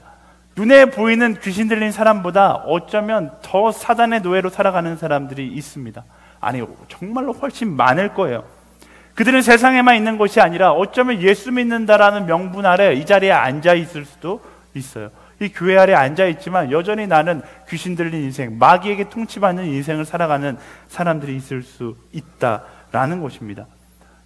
눈에 보이는 귀신 들린 사람보다 어쩌면 더 사단의 노예로 살아가는 사람들이 있습니다. 아니, 정말로 훨씬 많을 거예요. 그들은 세상에만 있는 것이 아니라 어쩌면 예수 믿는다라는 명분 아래 이 자리에 앉아 있을 수도 있어요. 이 교회 아래 앉아 있지만 여전히 나는 귀신 들린 인생, 마귀에게 통치받는 인생을 살아가는 사람들이 있을 수 있다라는 것입니다.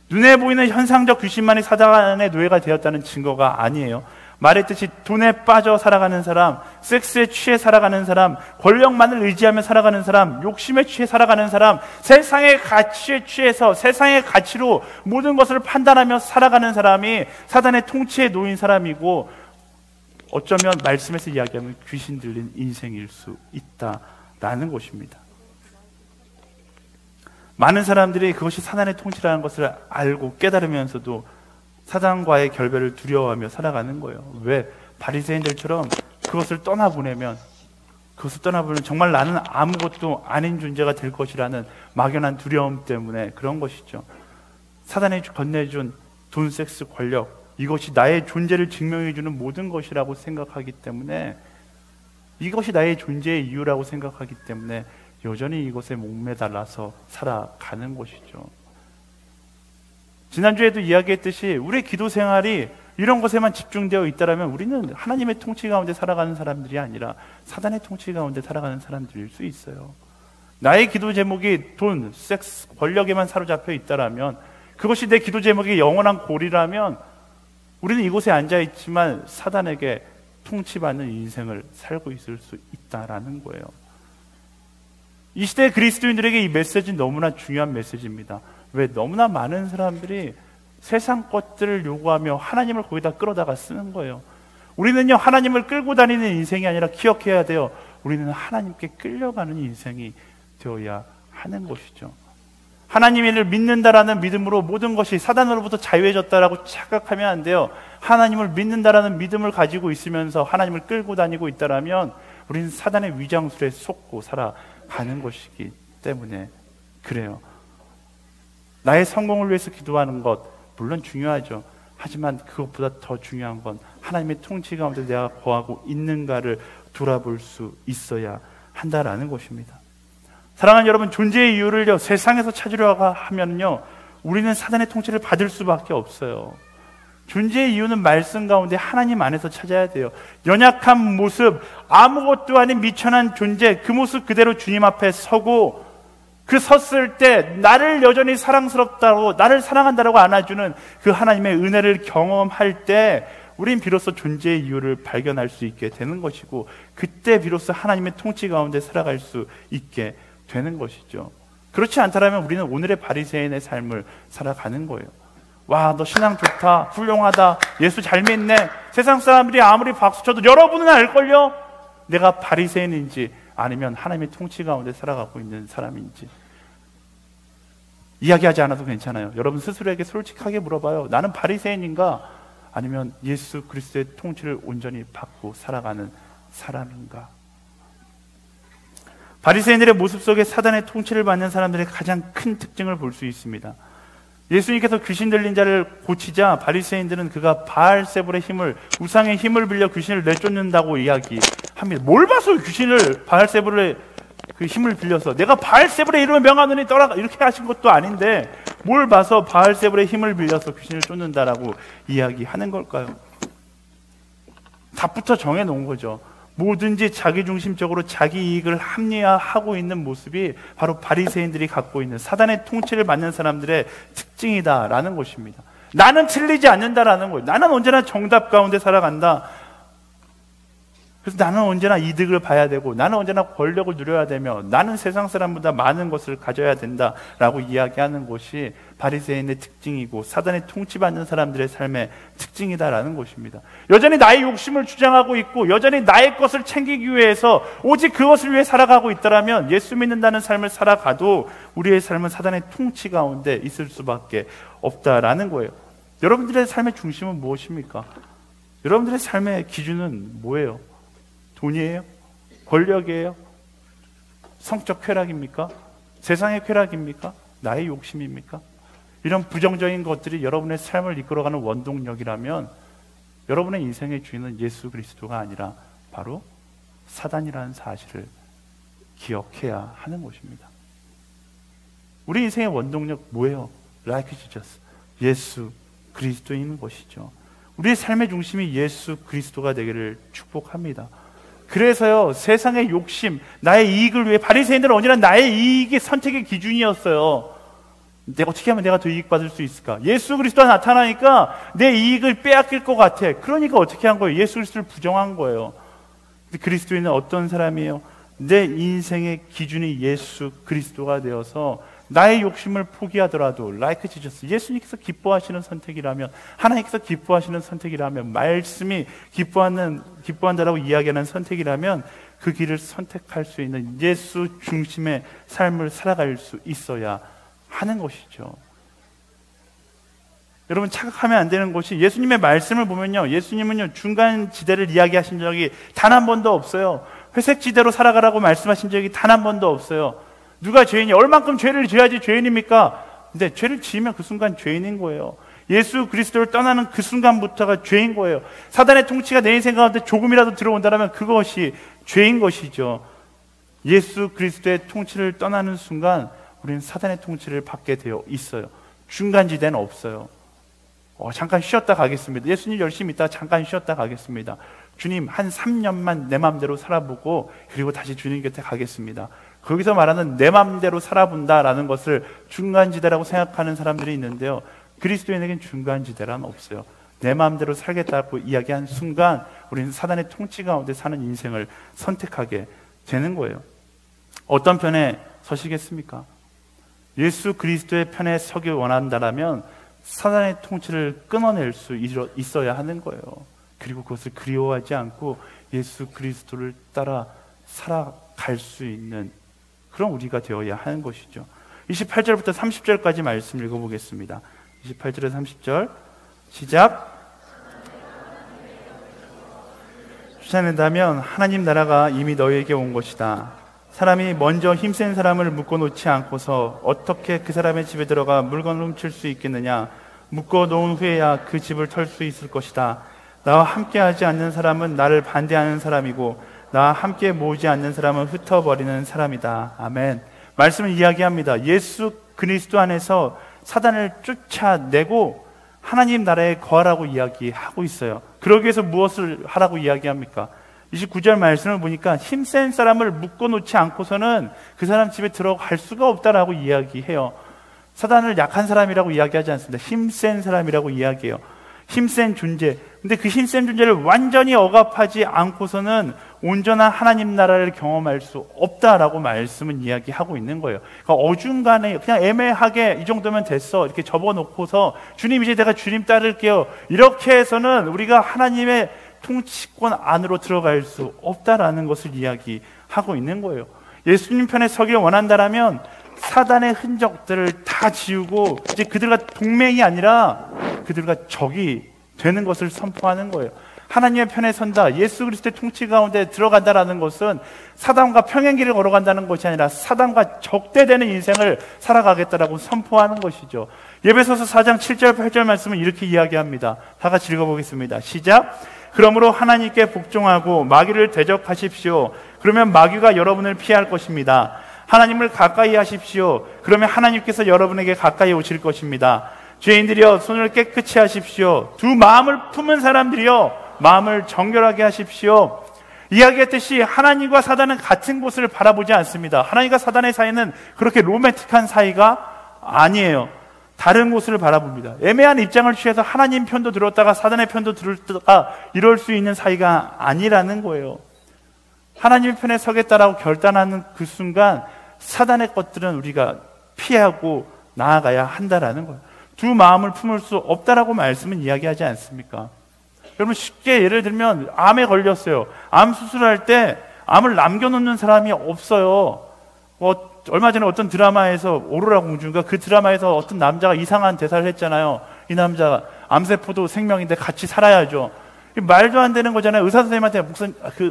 눈에 보이는 현상적 귀신만이 사단의 노예가 되었다는 증거가 아니에요. 말했듯이 돈에 빠져 살아가는 사람, 섹스에 취해 살아가는 사람, 권력만을 의지하며 살아가는 사람, 욕심에 취해 살아가는 사람, 세상의 가치에 취해서 세상의 가치로 모든 것을 판단하며 살아가는 사람이 사단의 통치에 놓인 사람이고, 어쩌면 말씀에서 이야기하면 귀신 들린 인생일 수 있다라는 것입니다. 많은 사람들이 그것이 사단의 통치라는 것을 알고 깨달으면서도 사단과의 결별을 두려워하며 살아가는 거예요. 왜? 바리새인들처럼 그것을 떠나보내면 정말 나는 아무것도 아닌 존재가 될 것이라는 막연한 두려움 때문에 그런 것이죠. 사단이 건네준 돈, 섹스, 권력, 이것이 나의 존재를 증명해주는 모든 것이라고 생각하기 때문에, 이것이 나의 존재의 이유라고 생각하기 때문에 여전히 이것에 목매달라서 살아가는 것이죠. 지난주에도 이야기했듯이 우리의 기도 생활이 이런 것에만 집중되어 있다면 우리는 하나님의 통치 가운데 살아가는 사람들이 아니라 사단의 통치 가운데 살아가는 사람들일 수 있어요. 나의 기도 제목이 돈, 섹스, 권력에만 사로잡혀 있다면, 그것이 내 기도 제목이 영원한 골이라면 우리는 이곳에 앉아있지만 사단에게 통치받는 인생을 살고 있을 수 있다라는 거예요. 이 시대 그리스도인들에게 이 메시지는 너무나 중요한 메시지입니다. 왜? 너무나 많은 사람들이 세상 것들을 요구하며 하나님을 거기다 끌어다가 쓰는 거예요. 우리는요, 하나님을 끌고 다니는 인생이 아니라 기억해야 돼요. 우리는 하나님께 끌려가는 인생이 되어야 하는 것이죠. 하나님을 믿는다라는 믿음으로 모든 것이 사단으로부터 자유해졌다라고 착각하면 안 돼요. 하나님을 믿는다라는 믿음을 가지고 있으면서 하나님을 끌고 다니고 있다라면 우리는 사단의 위장술에 속고 살아가는 것이기 때문에 그래요. 나의 성공을 위해서 기도하는 것 물론 중요하죠. 하지만 그것보다 더 중요한 건 하나님의 통치 가운데 내가 거하고 있는가를 돌아볼 수 있어야 한다라는 것입니다. 사랑하는 여러분, 존재의 이유를요 세상에서 찾으려고 하면요 우리는 사단의 통치를 받을 수밖에 없어요. 존재의 이유는 말씀 가운데 하나님 안에서 찾아야 돼요. 연약한 모습, 아무것도 아닌 미천한 존재, 그 모습 그대로 주님 앞에 서고, 그 섰을 때 나를 여전히 사랑스럽다고, 나를 사랑한다라고 안아주는 그 하나님의 은혜를 경험할 때 우린 비로소 존재의 이유를 발견할 수 있게 되는 것이고, 그때 비로소 하나님의 통치 가운데 살아갈 수 있게 되는 것이죠. 그렇지 않다면 우리는 오늘의 바리새인의 삶을 살아가는 거예요. 와, 너 신앙 좋다, 훌륭하다, 예수 잘 믿네. 세상 사람들이 아무리 박수쳐도 여러분은 알걸요? 내가 바리새인인지 아니면 하나님의 통치 가운데 살아가고 있는 사람인지. 이야기하지 않아도 괜찮아요. 여러분 스스로에게 솔직하게 물어봐요. 나는 바리새인인가? 아니면 예수 그리스도의 통치를 온전히 받고 살아가는 사람인가? 바리새인들의 모습 속에 사단의 통치를 받는 사람들의 가장 큰 특징을 볼 수 있습니다. 예수님께서 귀신 들린 자를 고치자 바리새인들은 그가 바알세불의 힘을, 우상의 힘을 빌려 귀신을 내쫓는다고 이야기합니다. 뭘 봐서 귀신을, 바알세불의 그 힘을 빌려서, 내가 바알세불의 이름을 명하노니 떠나가, 이렇게 하신 것도 아닌데 뭘 봐서 바알세불의 힘을 빌려서 귀신을 쫓는다라고 이야기하는 걸까요? 답부터 정해놓은 거죠. 뭐든지 자기중심적으로 자기 이익을 합리화하고 있는 모습이 바로 바리새인들이 갖고 있는 사단의 통치를 받는 사람들의 특징이다라는 것입니다. 나는 틀리지 않는다라는 거예요. 나는 언제나 정답 가운데 살아간다. 그래서 나는 언제나 이득을 봐야 되고, 나는 언제나 권력을 누려야 되며, 나는 세상 사람보다 많은 것을 가져야 된다라고 이야기하는 것이 바리새인의 특징이고 사단에 통치받는 사람들의 삶의 특징이다라는 것입니다. 여전히 나의 욕심을 주장하고 있고 여전히 나의 것을 챙기기 위해서 오직 그것을 위해 살아가고 있더라면, 예수 믿는다는 삶을 살아가도 우리의 삶은 사단의 통치 가운데 있을 수밖에 없다라는 거예요. 여러분들의 삶의 중심은 무엇입니까? 여러분들의 삶의 기준은 뭐예요? 돈이에요? 권력이에요? 성적 쾌락입니까? 세상의 쾌락입니까? 나의 욕심입니까? 이런 부정적인 것들이 여러분의 삶을 이끌어가는 원동력이라면 여러분의 인생의 주인은 예수 그리스도가 아니라 바로 사단이라는 사실을 기억해야 하는 것입니다. 우리 인생의 원동력 뭐예요? Like Jesus, 예수 그리스도인 것이죠. 우리의 삶의 중심이 예수 그리스도가 되기를 축복합니다. 그래서요, 세상의 욕심, 나의 이익을 위해, 바리새인들은 언제나 나의 이익이 선택의 기준이었어요. 내가 어떻게 하면 내가 더 이익 받을 수 있을까? 예수 그리스도가 나타나니까 내 이익을 빼앗길 것 같아. 그러니까 어떻게 한 거예요? 예수 그리스도를 부정한 거예요. 근데 그리스도인은 어떤 사람이에요? 내 인생의 기준이 예수 그리스도가 되어서 나의 욕심을 포기하더라도 like Jesus, 예수님께서 기뻐하시는 선택이라면, 하나님께서 기뻐하시는 선택이라면, 말씀이 기뻐한다라고 이야기하는 선택이라면 그 길을 선택할 수 있는 예수 중심의 삶을 살아갈 수 있어야 하는 것이죠. 여러분, 착각하면 안 되는 것이, 예수님의 말씀을 보면요, 예수님은요 중간 지대를 이야기하신 적이 단 한 번도 없어요. 회색 지대로 살아가라고 말씀하신 적이 단 한 번도 없어요. 누가 죄인이, 얼만큼 죄를 지어야지 죄인입니까? 근데 죄를 지으면 그 순간 죄인인 거예요. 예수 그리스도를 떠나는 그 순간부터가 죄인 거예요. 사단의 통치가 내 인생 가운데 조금이라도 들어온다면 그것이 죄인 것이죠. 예수 그리스도의 통치를 떠나는 순간 우리는 사단의 통치를 받게 되어 있어요. 중간지대는 없어요. 잠깐 쉬었다 가겠습니다. 예수님 열심히 있다가 잠깐 쉬었다 가겠습니다. 주님 한 3년만 내 마음대로 살아보고 그리고 다시 주님 곁에 가겠습니다. 거기서 말하는 내 마음대로 살아본다라는 것을 중간지대라고 생각하는 사람들이 있는데요, 그리스도인에겐 중간지대란 없어요. 내 마음대로 살겠다고 이야기한 순간 우리는 사단의 통치 가운데 사는 인생을 선택하게 되는 거예요. 어떤 편에 서시겠습니까? 예수 그리스도의 편에 서길 원한다라면 사단의 통치를 끊어낼 수 있어야 하는 거예요. 그리고 그것을 그리워하지 않고 예수 그리스도를 따라 살아갈 수 있는 그런 우리가 되어야 하는 것이죠. 28절부터 30절까지 말씀 읽어보겠습니다. 28절에서 30절 시작. 쫓아낸다면 하나님 나라가 이미 너희에게 온 것이다. 사람이 먼저 힘센 사람을 묶어놓지 않고서 어떻게 그 사람의 집에 들어가 물건을 훔칠 수 있겠느냐. 묶어놓은 후에야 그 집을 털 수 있을 것이다. 나와 함께하지 않는 사람은 나를 반대하는 사람이고 나와 함께 모으지 않는 사람은 흩어버리는 사람이다. 아멘. 말씀을 이야기합니다. 예수 그리스도 안에서 사단을 쫓아내고 하나님 나라에 거하라고 이야기하고 있어요. 그러기 위해서 무엇을 하라고 이야기합니까? 29절 말씀을 보니까 힘센 사람을 묶어놓지 않고서는 그 사람 집에 들어갈 수가 없다라고 이야기해요. 사단을 약한 사람이라고 이야기하지 않습니다. 힘센 사람이라고 이야기해요. 힘센 존재. 근데 그 힘센 존재를 완전히 억압하지 않고서는 온전한 하나님 나라를 경험할 수 없다라고 말씀은 이야기하고 있는 거예요. 그러니까 어중간에 그냥 애매하게 이 정도면 됐어 이렇게 접어놓고서 주님 이제 내가 주님 따를게요 이렇게 해서는 우리가 하나님의 통치권 안으로 들어갈 수 없다라는 것을 이야기하고 있는 거예요. 예수님 편에 서길 원한다라면 사단의 흔적들을 다 지우고 이제 그들과 동맹이 아니라 그들과 적이 되는 것을 선포하는 거예요. 하나님의 편에 선다, 예수 그리스도의 통치 가운데 들어간다라는 것은 사단과 평행길을 걸어간다는 것이 아니라 사단과 적대되는 인생을 살아가겠다라고 선포하는 것이죠. 에베소서 4장 7절 8절 말씀은 이렇게 이야기합니다. 다 같이 읽어보겠습니다. 시작. 그러므로 하나님께 복종하고 마귀를 대적하십시오. 그러면 마귀가 여러분을 피할 것입니다. 하나님을 가까이 하십시오. 그러면 하나님께서 여러분에게 가까이 오실 것입니다. 죄인들이여 손을 깨끗이 하십시오. 두 마음을 품은 사람들이여 마음을 정결하게 하십시오. 이야기했듯이 하나님과 사단은 같은 곳을 바라보지 않습니다. 하나님과 사단의 사이는 그렇게 로맨틱한 사이가 아니에요. 다른 곳을 바라봅니다. 애매한 입장을 취해서 하나님 편도 들었다가 사단의 편도 들었다가 이럴 수 있는 사이가 아니라는 거예요. 하나님의 편에 서겠다라고 결단하는 그 순간 사단의 것들은 우리가 피하고 나아가야 한다라는 거예요. 두 마음을 품을 수 없다라고 말씀은 이야기하지 않습니까? 여러분, 쉽게 예를 들면 암에 걸렸어요. 암 수술할 때 암을 남겨놓는 사람이 없어요. 얼마 전에 어떤 드라마에서, 오로라 공주인가, 그 드라마에서 어떤 남자가 이상한 대사를 했잖아요. 이 남자가 암세포도 생명인데 같이 살아야죠. 말도 안 되는 거잖아요. 의사 선생님한테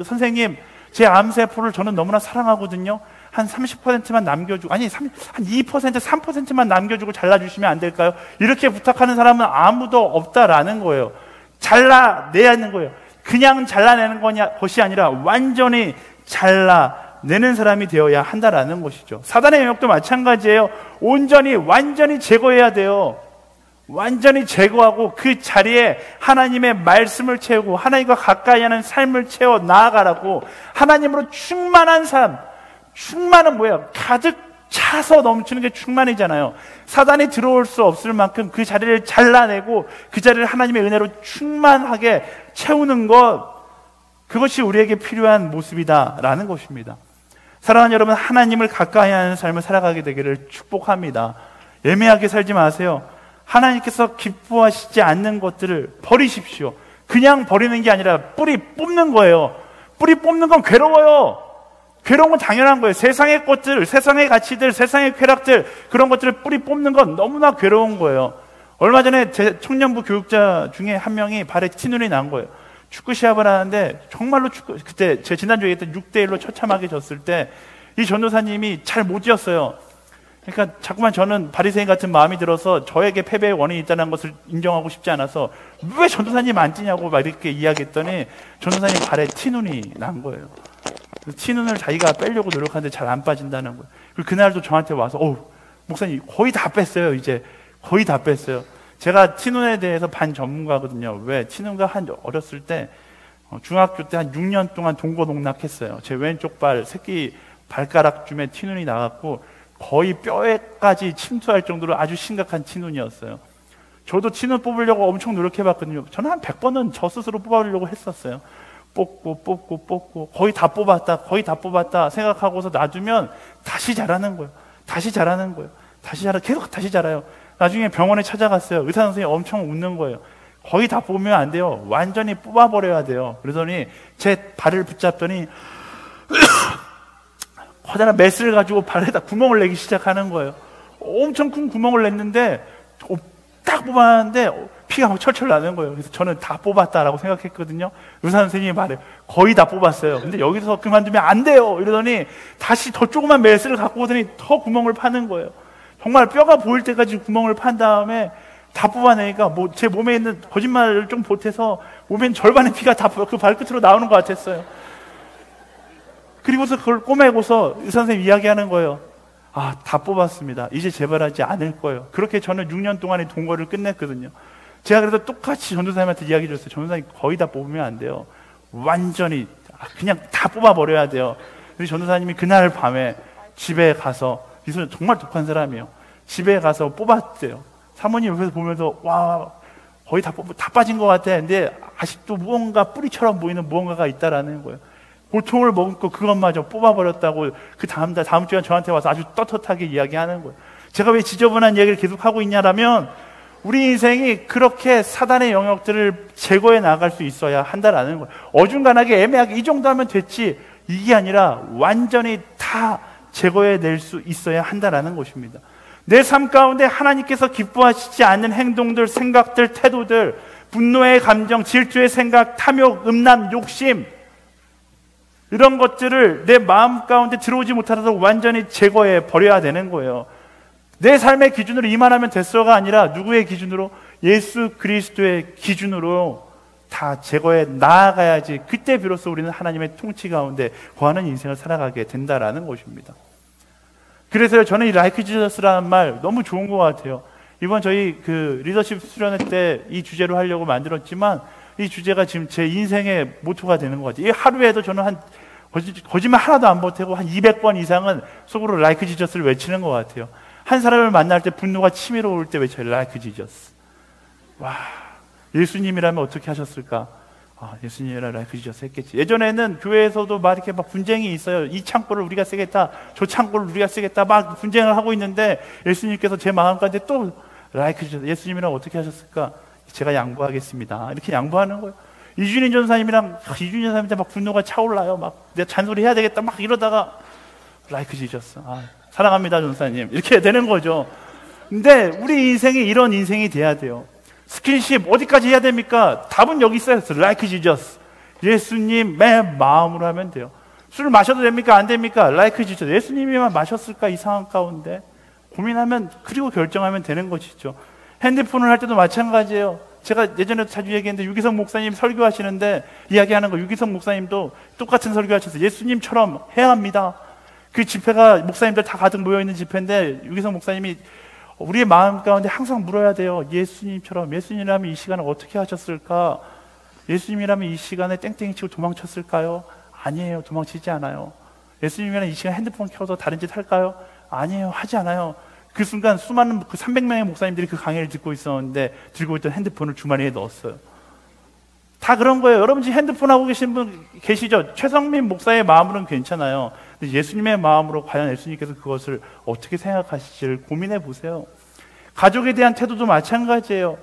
선생님, 제 암세포를 저는 너무나 사랑하거든요. 한 30%만 남겨주고, 아니, 한 2%, 3%만 남겨주고 잘라주시면 안 될까요? 이렇게 부탁하는 사람은 아무도 없다라는 거예요. 잘라내야 하는 거예요. 그냥 잘라내는 것이 아니라 완전히 잘라내는 사람이 되어야 한다라는 것이죠. 사단의 영역도 마찬가지예요. 온전히, 완전히 제거해야 돼요. 완전히 제거하고 그 자리에 하나님의 말씀을 채우고 하나님과 가까이 하는 삶을 채워 나아가라고. 하나님으로 충만한 삶. 충만은 뭐예요? 가득 차서 넘치는 게 충만이잖아요. 사단이 들어올 수 없을 만큼 그 자리를 잘라내고 그 자리를 하나님의 은혜로 충만하게 채우는 것, 그것이 우리에게 필요한 모습이다라는 것입니다. 사랑하는 여러분, 하나님을 가까이 하는 삶을 살아가게 되기를 축복합니다. 애매하게 살지 마세요. 하나님께서 기뻐하시지 않는 것들을 버리십시오. 그냥 버리는 게 아니라 뿌리 뽑는 거예요. 뿌리 뽑는 건 괴로워요. 괴로운 건 당연한 거예요. 세상의 것들, 세상의 가치들, 세상의 쾌락들, 그런 것들을 뿌리 뽑는 건 너무나 괴로운 거예요. 얼마 전에 제 청년부 교육자 중에 한 명이 발에 티눈이 난 거예요. 축구 시합을 하는데 정말로 그때 제가 지난주에 얘기했던 6대1로 처참하게 졌을 때 이 전도사님이 잘 못 이었어요. 그러니까 자꾸만 저는 바리새인 같은 마음이 들어서 저에게 패배의 원인이 있다는 것을 인정하고 싶지 않아서 왜 전도사님 안 뛰냐고 막 이렇게 이야기했더니 전도사님 발에 티눈이 난 거예요. 티눈을 자기가 빼려고 노력하는데 잘 안 빠진다는 거예요. 그리고 그날도 저한테 와서 목사님 거의 다 뺐어요. 이제 거의 다 뺐어요. 제가 티눈에 대해서 반 전문가거든요. 왜? 티눈가 어렸을 때 중학교 때 한 6년 동안 동고동락했어요. 제 왼쪽 발 새끼 발가락쯤에 티눈이 나갔고 거의 뼈에까지 침투할 정도로 아주 심각한 티눈이었어요. 저도 티눈 뽑으려고 엄청 노력해봤거든요. 저는 한 100번은 저 스스로 뽑아보려고 했었어요. 뽑고 거의 다 뽑았다 생각하고서 놔두면 다시 자라는 거예요. 계속 다시 자라요. 나중에 병원에 찾아갔어요. 의사 선생님이 엄청 웃는 거예요. 거의 다 뽑으면 안 돼요. 완전히 뽑아버려야 돼요. 그러더니 제 발을 붙잡더니 커다란 메스를 가지고 발에다 구멍을 내기 시작하는 거예요. 엄청 큰 구멍을 냈는데 딱 뽑았는데 피가 막 철철 나는 거예요. 그래서 저는 다 뽑았다라고 생각했거든요. 의사 선생님이 말해요. 거의 다 뽑았어요. 근데 여기서 그만두면 안 돼요. 이러더니 다시 더 조그만 메스를 갖고 오더니 더 구멍을 파는 거예요. 정말 뼈가 보일 때까지 구멍을 판 다음에 다 뽑아내니까 제 몸에 있는, 거짓말을 좀 보태서 몸에 있는 절반의 피가 다 그 발끝으로 나오는 것 같았어요. 그리고서 그걸 꼬매고서 의사 선생님이 이야기하는 거예요. 다 뽑았습니다. 이제 재발하지 않을 거예요. 그렇게 저는 6년 동안의 동거를 끝냈거든요. 제가 그래서 똑같이 전도사님한테 이야기 줬어요. 전도사님 거의 다 뽑으면 안 돼요. 완전히 그냥 다 뽑아버려야 돼요. 그래서 전도사님이 그날 밤에 집에 가서, 이분은 정말 독한 사람이에요. 집에 가서 뽑았대요. 사모님 옆에서 보면서 와, 거의 다 빠진 것 같아. 근데 아직도 무언가 뿌리처럼 보이는 무언가가 있다라는 거예요. 고통을 먹고 그것마저 뽑아버렸다고 그 다음 주에 저한테 와서 아주 떳떳하게 이야기하는 거예요. 제가 왜 지저분한 얘기를 계속 하고 있냐라면 우리 인생이 그렇게 사단의 영역들을 제거해 나갈 수 있어야 한다라는 거예요. 어중간하게 애매하게 이 정도 하면 됐지, 이게 아니라 완전히 다 제거해 낼 수 있어야 한다라는 것입니다. 내 삶 가운데 하나님께서 기뻐하시지 않는 행동들, 생각들, 태도들, 분노의 감정, 질투의 생각, 탐욕, 음란, 욕심, 이런 것들을 내 마음 가운데 들어오지 못하도록 완전히 제거해 버려야 되는 거예요. 내 삶의 기준으로 이만하면 됐어가 아니라 누구의 기준으로? 예수 그리스도의 기준으로 다 제거해 나아가야지 그때 비로소 우리는 하나님의 통치 가운데 거하는 인생을 살아가게 된다라는 것입니다. 그래서 저는 이 라이크 지저스라는 말 너무 좋은 것 같아요. 이번 저희 그 리더십 수련회 때 이 주제로 하려고 만들었지만 이 주제가 지금 제 인생의 모토가 되는 것 같아요. 이 하루에도 저는 거짓말 하나도 안 보태고 한 200번 이상은 속으로 라이크 지저스를 외치는 것 같아요. 한 사람을 만날 때 분노가 치밀어 올 때 외쳐요. 라이크 지저스. 와, 예수님이라면 어떻게 하셨을까? 예수님이라 라이크 지저스 했겠지. 예전에는 교회에서도 막 이렇게 막 분쟁이 있어요. 이 창고를 우리가 쓰겠다, 저 창고를 우리가 쓰겠다, 막 분쟁을 하고 있는데 예수님께서 제 마음 가운데 또 라이크 지저스, 예수님이랑 어떻게 하셨을까? 제가 양보하겠습니다. 이렇게 양보하는 거예요. 이준희 전사님이랑 이준희 전사님한테 막 분노가 차올라요. 막 내가 잔소리 해야 되겠다, 막 이러다가 라이크 지저스, 사랑합니다 전사님, 이렇게 되는 거죠. 근데 우리 인생이 이런 인생이 돼야 돼요. 스킨십 어디까지 해야 됩니까? 답은 여기 있어요. Like Jesus. 예수님의 마음으로 하면 돼요. 술 마셔도 됩니까? 안 됩니까? Like Jesus. 예수님이만 마셨을까? 이 상황 가운데 고민하면, 그리고 결정하면 되는 것이죠. 핸드폰을 할 때도 마찬가지예요. 제가 예전에도 자주 얘기했는데, 유기성 목사님 설교하시는데 이야기하는 거, 유기성 목사님도 똑같은 설교하셔서 예수님처럼 해야 합니다. 그 집회가 목사님들 다 가득 모여있는 집회인데 유기성 목사님이 우리의 마음 가운데 항상 물어야 돼요. 예수님처럼, 예수님이라면 이 시간을 어떻게 하셨을까? 예수님이라면 이 시간에 땡땡이 치고 도망쳤을까요? 아니에요. 도망치지 않아요. 예수님이라면 이 시간 핸드폰 켜서 다른 짓 할까요? 아니에요. 하지 않아요. 그 순간 수많은 300명의 목사님들이 그 강의를 듣고 있었는데 들고 있던 핸드폰을 주머니에 넣었어요. 다 그런 거예요. 여러분 지금 핸드폰 하고 계신 분 계시죠? 최성민 목사의 마음으로는 괜찮아요. 근데 예수님의 마음으로 과연 예수님께서 그것을 어떻게 생각하실지를 고민해 보세요. 가족에 대한 태도도 마찬가지예요.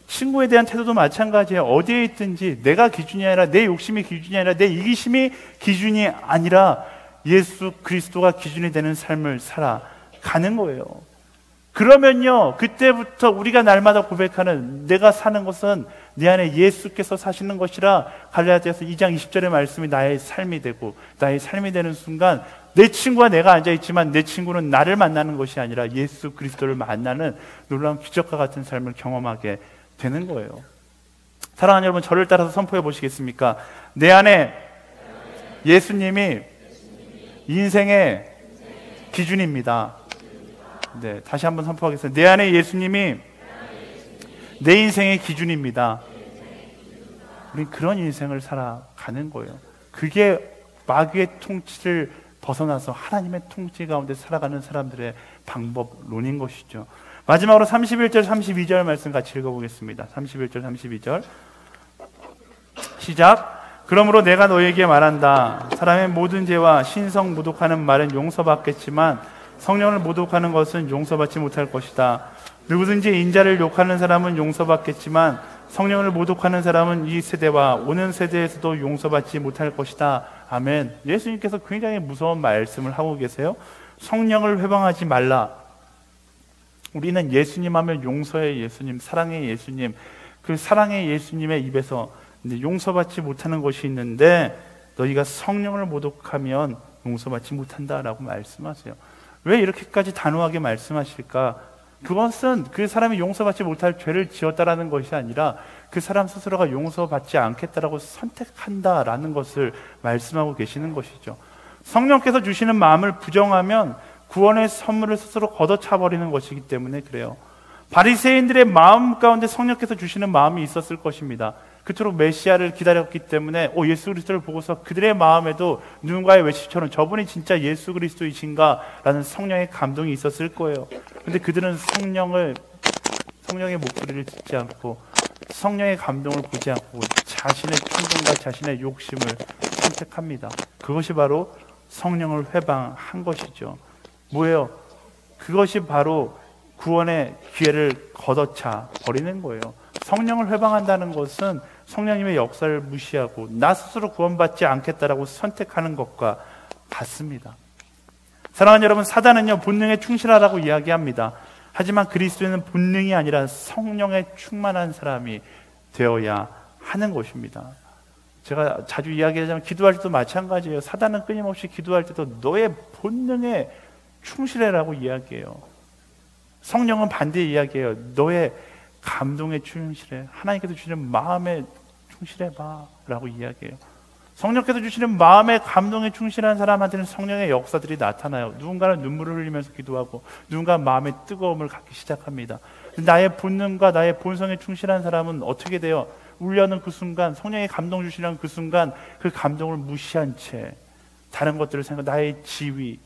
친구에 대한 태도도 마찬가지예요. 어디에 있든지 내가 기준이 아니라, 내 욕심이 기준이 아니라, 내 이기심이 기준이 아니라 예수 그리스도가 기준이 되는 삶을 살아가는 거예요. 그러면요, 그때부터 우리가 날마다 고백하는 내가 사는 것은 내 안에 예수께서 사시는 것이라, 갈라디아서 2장 20절의 말씀이 나의 삶이 되고, 나의 삶이 되는 순간 내 친구와 내가 앉아있지만 내 친구는 나를 만나는 것이 아니라 예수 그리스도를 만나는 놀라운 기적과 같은 삶을 경험하게 되는 거예요. 사랑하는 여러분, 저를 따라서 선포해 보시겠습니까? 내 안에 예수님이 인생의 기준입니다. 네, 다시 한번 선포하겠습니다. 내 안에 예수님이 내 인생의 기준입니다. 우린 그런 인생을 살아가는 거예요. 그게 마귀의 통치를 벗어나서 하나님의 통치 가운데 살아가는 사람들의 방법론인 것이죠. 마지막으로 31절 32절 말씀 같이 읽어보겠습니다. 31절 32절 시작. 그러므로 내가 너에게 말한다. 사람의 모든 죄와 신성 모독하는 말은 용서받겠지만 성령을 모독하는 것은 용서받지 못할 것이다. 누구든지 인자를 욕하는 사람은 용서받겠지만 성령을 모독하는 사람은 이 세대와 오는 세대에서도 용서받지 못할 것이다. 아멘. 예수님께서 굉장히 무서운 말씀을 하고 계세요. 성령을 회방하지 말라. 우리는 예수님 하면 용서의 예수님, 사랑의 예수님, 그 사랑의 예수님의 입에서 용서받지 못하는 것이 있는데 너희가 성령을 모독하면 용서받지 못한다라고 말씀하세요. 왜 이렇게까지 단호하게 말씀하실까? 그것은 그 사람이 용서받지 못할 죄를 지었다라는 것이 아니라 그 사람 스스로가 용서받지 않겠다라고 선택한다라는 것을 말씀하고 계시는 것이죠. 성령께서 주시는 마음을 부정하면 구원의 선물을 스스로 걷어차버리는 것이기 때문에 그래요. 바리새인들의 마음 가운데 성령께서 주시는 마음이 있었을 것입니다. 그토록 메시아를 기다렸기 때문에 예수 그리스도를 보고서 그들의 마음에도 누군가의 외침처럼 저분이 진짜 예수 그리스도이신가 라는 성령의 감동이 있었을 거예요. 그런데 그들은 성령의 목소리를 듣지 않고 성령의 감동을 보지 않고 자신의 충동과 자신의 욕심을 선택합니다. 그것이 바로 성령을 회방한 것이죠. 뭐예요? 그것이 바로 구원의 기회를 걷어차 버리는 거예요. 성령을 회방한다는 것은 성령님의 역사를 무시하고 나 스스로 구원받지 않겠다라고 선택하는 것과 같습니다. 사랑하는 여러분, 사단은요 본능에 충실하라고 이야기합니다. 하지만 그리스도인은 본능이 아니라 성령에 충만한 사람이 되어야 하는 것입니다. 제가 자주 이야기하자면 기도할 때도 마찬가지예요. 사단은 끊임없이 기도할 때도 너의 본능에 충실해라고 이야기해요. 성령은 반대 이야기해요. 너의 감동에 충실해. 하나님께서 주시는 마음에 충실해봐 라고 이야기해요. 성령께서 주시는 마음의 감동에 충실한 사람한테는 성령의 역사들이 나타나요. 누군가는 눈물을 흘리면서 기도하고 누군가는 마음의 뜨거움을 갖기 시작합니다. 나의 본능과 나의 본성에 충실한 사람은 어떻게 돼요? 울려는 그 순간, 성령의 감동 주시는 그 순간 그 감동을 무시한 채 다른 것들을 생각, 나의 지위,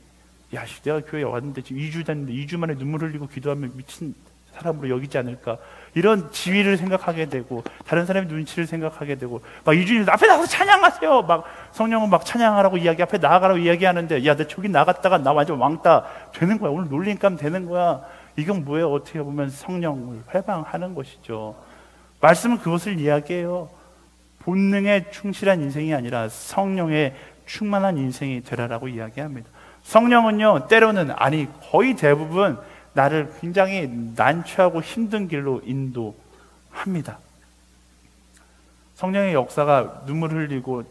내가 교회에 왔는데 지금 2주 됐는데 2주 만에 눈물 흘리고 기도하면 미친 사람으로 여기지 않을까, 이런 지위를 생각하게 되고 다른 사람의 눈치를 생각하게 되고, 막 이주일 앞에 나가서 찬양하세요, 막 성령은 막 찬양하라고 이야기, 앞에 나가라고 이야기하는데, 야, 내 저기 나갔다가 나 완전 왕따 되는 거야, 오늘 놀림감 되는 거야. 이건 뭐예요? 어떻게 보면 성령을 회방하는 것이죠. 말씀은 그것을 이야기해요. 본능에 충실한 인생이 아니라 성령에 충만한 인생이 되라라고 이야기합니다. 성령은요, 때로는, 아니 거의 대부분 나를 굉장히 난처하고 힘든 길로 인도합니다. 성령의 역사가 눈물 흘리고,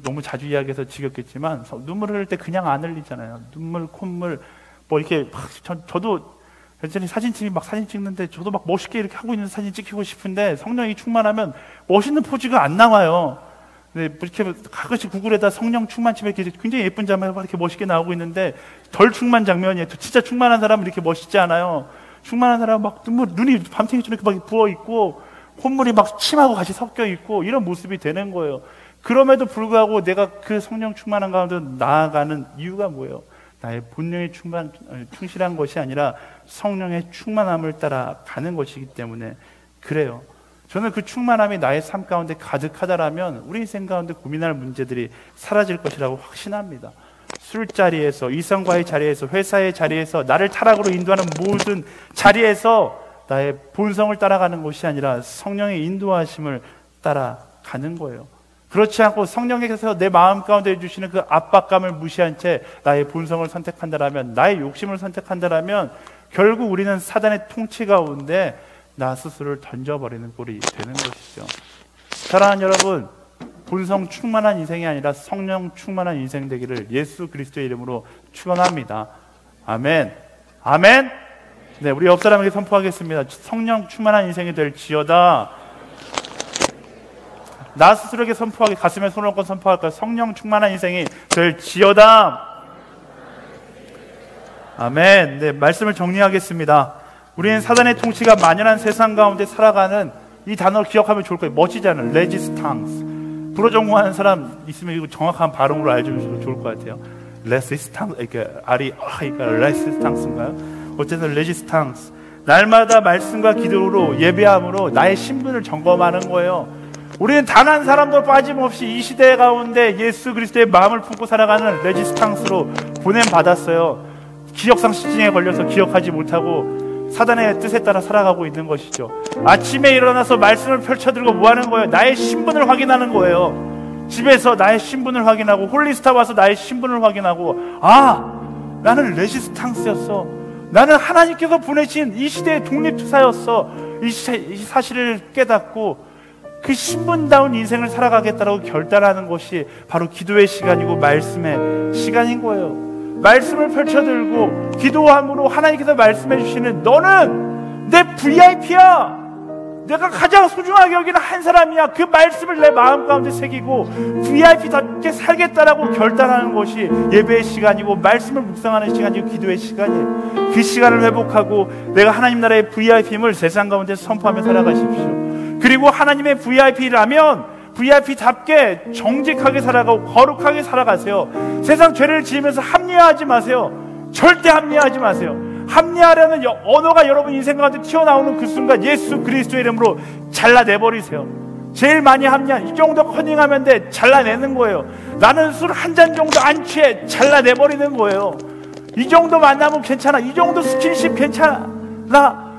너무 자주 이야기해서 지겹겠지만 눈물 흘릴 때 그냥 안 흘리잖아요. 눈물, 콧물 뭐 이렇게 저도 예전에 사진 찍는데 저도 막 멋있게 이렇게 하고 있는 사진 찍히고 싶은데, 성령이 충만하면 멋있는 포즈가 안 나와요. 네, 이렇게 가끔씩 구글에다 성령 충만 치면 이렇게 굉장히 예쁜 장면이 이렇게 멋있게 나오고 있는데, 덜 충만 장면이에요. 진짜 충만한 사람은 이렇게 멋있지 않아요. 충만한 사람은 막 눈이 밤탱이처럼 이렇게 막 부어 있고, 콧물이 막 침하고 같이 섞여 있고, 이런 모습이 되는 거예요. 그럼에도 불구하고 내가 그 성령 충만한 가운데 나아가는 이유가 뭐예요? 나의 본능에 충실한 것이 아니라 성령의 충만함을 따라 가는 것이기 때문에 그래요. 저는 그 충만함이 나의 삶 가운데 가득하다라면 우리 인생 가운데 고민할 문제들이 사라질 것이라고 확신합니다. 술자리에서, 이성과의 자리에서, 회사의 자리에서, 나를 타락으로 인도하는 모든 자리에서 나의 본성을 따라가는 것이 아니라 성령의 인도하심을 따라가는 거예요. 그렇지 않고 성령께서 내 마음 가운데 주시는 그 압박감을 무시한 채 나의 본성을 선택한다라면, 나의 욕심을 선택한다라면 결국 우리는 사단의 통치 가운데 나 스스로를 던져버리는 꼴이 되는 것이죠. 사랑하는 여러분, 본성 충만한 인생이 아니라 성령 충만한 인생 되기를 예수 그리스도의 이름으로 축원합니다. 아멘. 아멘. 네, 우리 옆 사람에게 선포하겠습니다. 성령 충만한 인생이 될지어다. 나 스스로에게 선포하게, 가슴에 손을 얹고 선포할까요? 성령 충만한 인생이 될지어다. 아멘. 네, 말씀을 정리하겠습니다. 우리는 사단의 통치가 만연한 세상 가운데 살아가는, 이 단어를 기억하면 좋을 거예요. 멋지잖아요. 레지스탕스. 불어 전공하는 사람 있으면 이거 정확한 발음으로 알려주시면 좋을 것 같아요. 레지스탕스, 이렇게 그러니까 레지스탕스인가요? 어쨌든 레지스탕스. 날마다 말씀과 기도로, 예배함으로 나의 신분을 점검하는 거예요. 우리는 단 한 사람도 빠짐없이 이 시대 가운데 예수 그리스도의 마음을 품고 살아가는 레지스탕스로 보냄받았어요. 기억상실증에 걸려서 기억하지 못하고 사단의 뜻에 따라 살아가고 있는 것이죠. 아침에 일어나서 말씀을 펼쳐들고 뭐 하는 거예요? 나의 신분을 확인하는 거예요. 집에서 나의 신분을 확인하고, 홀리스타 와서 나의 신분을 확인하고, 아, 나는 레지스탕스였어. 나는 하나님께서 보내신 이 시대의 독립투사였어. 이 사실을 깨닫고 그 신분다운 인생을 살아가겠다라고 결단하는 것이 바로 기도의 시간이고 말씀의 시간인 거예요. 말씀을 펼쳐들고 기도함으로 하나님께서 말씀해 주시는, 너는 내 VIP야. 내가 가장 소중하게 여기는 한 사람이야. 그 말씀을 내 마음 가운데 새기고 VIP답게 살겠다라고 결단하는 것이 예배의 시간이고 말씀을 묵상하는 시간이고 기도의 시간이에요. 그 시간을 회복하고 내가 하나님 나라의 VIP임을 세상 가운데 선포하며 살아가십시오. 그리고 하나님의 VIP라면 VIP답게 정직하게 살아가고 거룩하게 살아가세요. 세상 죄를 지으면서 합리화하지 마세요. 절대 합리화하지 마세요. 합리화라는 언어가 여러분 인생 가운데 튀어나오는 그 순간 예수 그리스도의 이름으로 잘라내버리세요. 제일 많이 합리화, 이 정도 커닝하면 돼, 잘라내는 거예요. 나는 술 한 잔 정도 안 취해, 잘라내버리는 거예요. 이 정도 만나면 괜찮아, 이 정도 스킨십 괜찮아,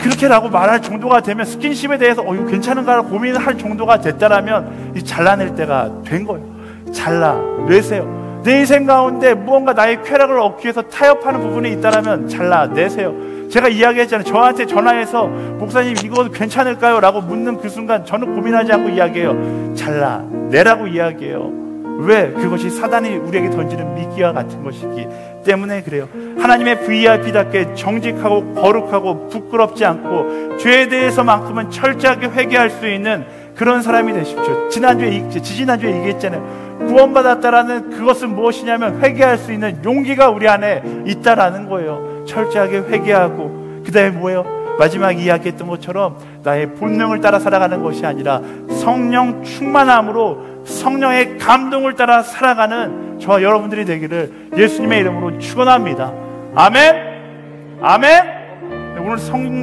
그렇게라고 말할 정도가 되면, 스킨십에 대해서 이거 괜찮은가 고민을 할 정도가 됐다라면 잘라낼 때가 된 거예요. 잘라내세요. 내 인생 가운데 무언가 나의 쾌락을 얻기 위해서 타협하는 부분이 있다면 잘라내세요. 제가 이야기했잖아요. 저한테 전화해서 목사님 이거 괜찮을까요? 라고 묻는 그 순간 저는 고민하지 않고 이야기해요. 잘라내라고 이야기해요. 왜? 그것이 사단이 우리에게 던지는 미끼와 같은 것이기 때문에 그래요. 하나님의 VIP답게 정직하고 거룩하고 부끄럽지 않고 죄에 대해서만큼은 철저하게 회개할 수 있는 그런 사람이 되십시오. 지지난주에 얘기했잖아요. 구원받았다라는 그것은 무엇이냐면 회개할 수 있는 용기가 우리 안에 있다라는 거예요. 철저하게 회개하고, 그 다음에 뭐예요? 마지막 이야기했던 것처럼 나의 본능을 따라 살아가는 것이 아니라 성령 충만함으로 성령의 감동을 따라 살아가는 저와 여러분들이 되기를 예수님의 이름으로 축원합니다. 아멘. 아멘. 오늘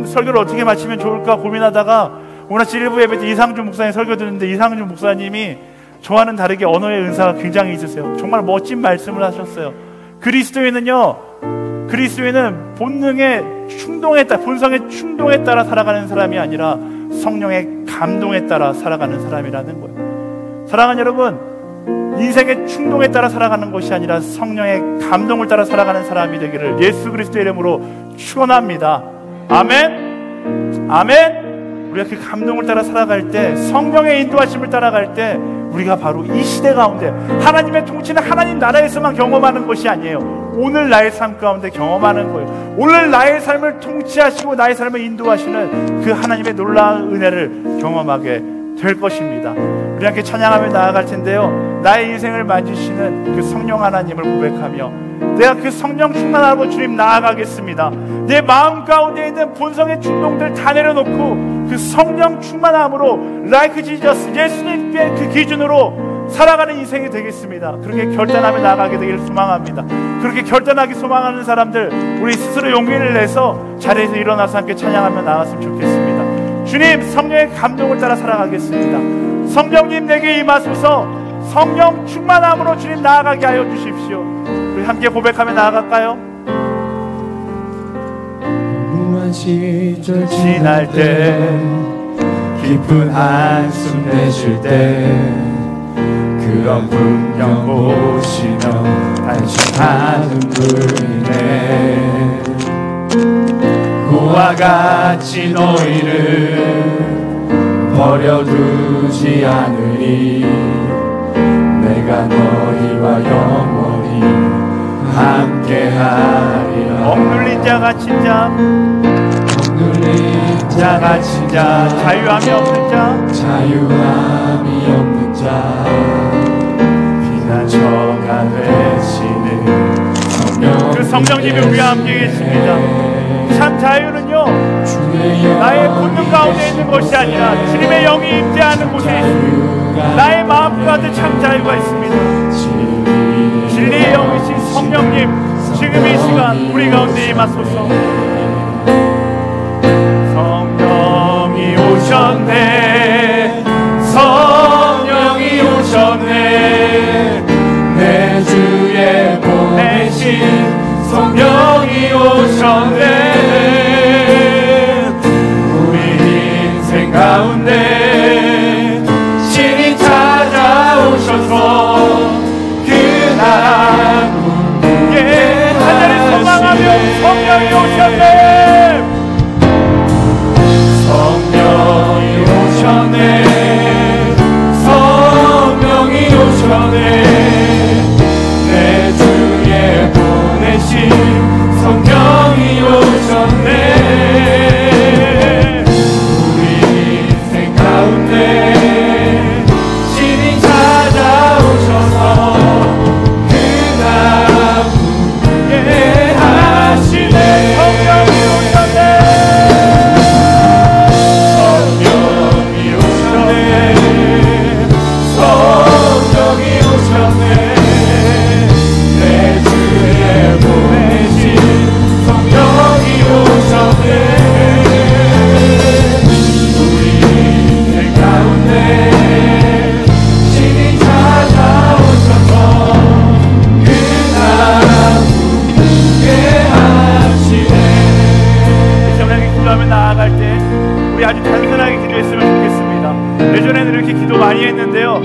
설교를 어떻게 마치면 좋을까 고민하다가 오늘 아침 1부 예배 때 이상준 목사님 설교 듣는데 이상준 목사님이 저와는 다르게 언어의 은사가 굉장히 있으세요. 정말 멋진 말씀을 하셨어요. 그리스도인은 본능의 충동에 따라, 본성의 충동에 따라 살아가는 사람이 아니라 성령의 감동에 따라 살아가는 사람이라는 거예요. 사랑하는 여러분, 인생의 충동에 따라 살아가는 것이 아니라 성령의 감동을 따라 살아가는 사람이 되기를 예수 그리스도의 이름으로 축원합니다. 아멘. 아멘. 우리가 그 감동을 따라 살아갈 때, 성령의 인도하심을 따라갈 때 우리가 바로 이 시대 가운데 하나님의 통치는 하나님 나라에서만 경험하는 것이 아니에요. 오늘 나의 삶 가운데 경험하는 거예요. 오늘 나의 삶을 통치하시고 나의 삶을 인도하시는 그 하나님의 놀라운 은혜를 경험하게 될 것입니다. 우리 함께 찬양하며 나아갈 텐데요, 나의 인생을 만지시는 그 성령 하나님을 고백하며 내가 그 성령 충만하고 주님 나아가겠습니다. 내 마음 가운데 있는 본성의 충동들 다 내려놓고 그 성령 충만함으로 like Jesus, 예수님의 그 기준으로 살아가는 인생이 되겠습니다. 그렇게 결단하며 나아가게 되기를 소망합니다. 그렇게 결단하기 소망하는 사람들, 우리 스스로 용기를 내서 자리에서 일어나서 함께 찬양하며 나갔으면 좋겠습니다. 주님, 성령의 감동을 따라 살아가겠습니다. 성령님 내게 임하소서. 성령 충만함으로 주님 나아가게 하여 주십시오. 우리 함께 고백하며 나아갈까요? 무한 시절 지날 때, 깊은 한숨 내쉴 때, 그런 풍경 보시며 안심하는 분이네. 그와 같이 너희를 버려두지 않으리. 내가 너희와 영원히 함께하리라. 억눌린 자 갇힌 자, 억눌린 자 갇힌 자, 자유함이 없는 자, 자유함이 없는 자, 피난처가 되시는 성령, 그 성령님이 우리와 함께 계십니다. 참 자유는요, 나의 본능 가운데 있는 것이 아니라 주님의 영이 임재하는 곳에 있습니다. 나의 마음 가운데 참 자유가 있습니다. 진리의 영이신 성령님, 지금 이 시간 우리 가운데 임하소서. 성령이 오셨네, 성령이 오셨네, 내 주에 보내신 성령이 오셨네. 우리 인생 가운데 신이 찾아오셔서 그 나라에 하늘을 소망하며 성령이 오셨네. 성령이 오셨네, 성령이 오셨네, 내 주에 보내신 성령이 오셨네. 우리 인생 가운데 신이 찾아오셔서 그 나라 부르게 하시네. 성령이 오셨네. 성령이 오셨네, 성령이 오셨네, 내 주에 보내신 성령이 오셨네. 우리 인생 가운데 신이 찾아오셔서 그 나라 부르게 하시네. 정량이 기도하며 나아갈 때 우리 아주 단순하게 기도했으면 좋겠습니다. 예전에는 이렇게 기도 많이 했는데요,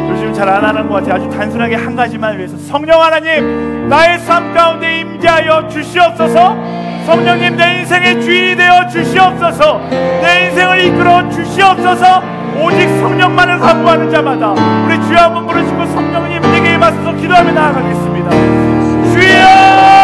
요즘 잘 안 하는 것 같아요. 아주 단순하게 한 가지만 위해서, 성령 하나님 나의 삶 가운데 임재하여 주시옵소서. 성령님 내 인생의 주인이 되어 주시옵소서. 내 인생을 이끌어 주시옵소서. 오직 성령만을 사모하는 자마다 우리 주여 한번 부르시고 성령님 내게 임하소서 기도하며 나아가겠습니다. 주여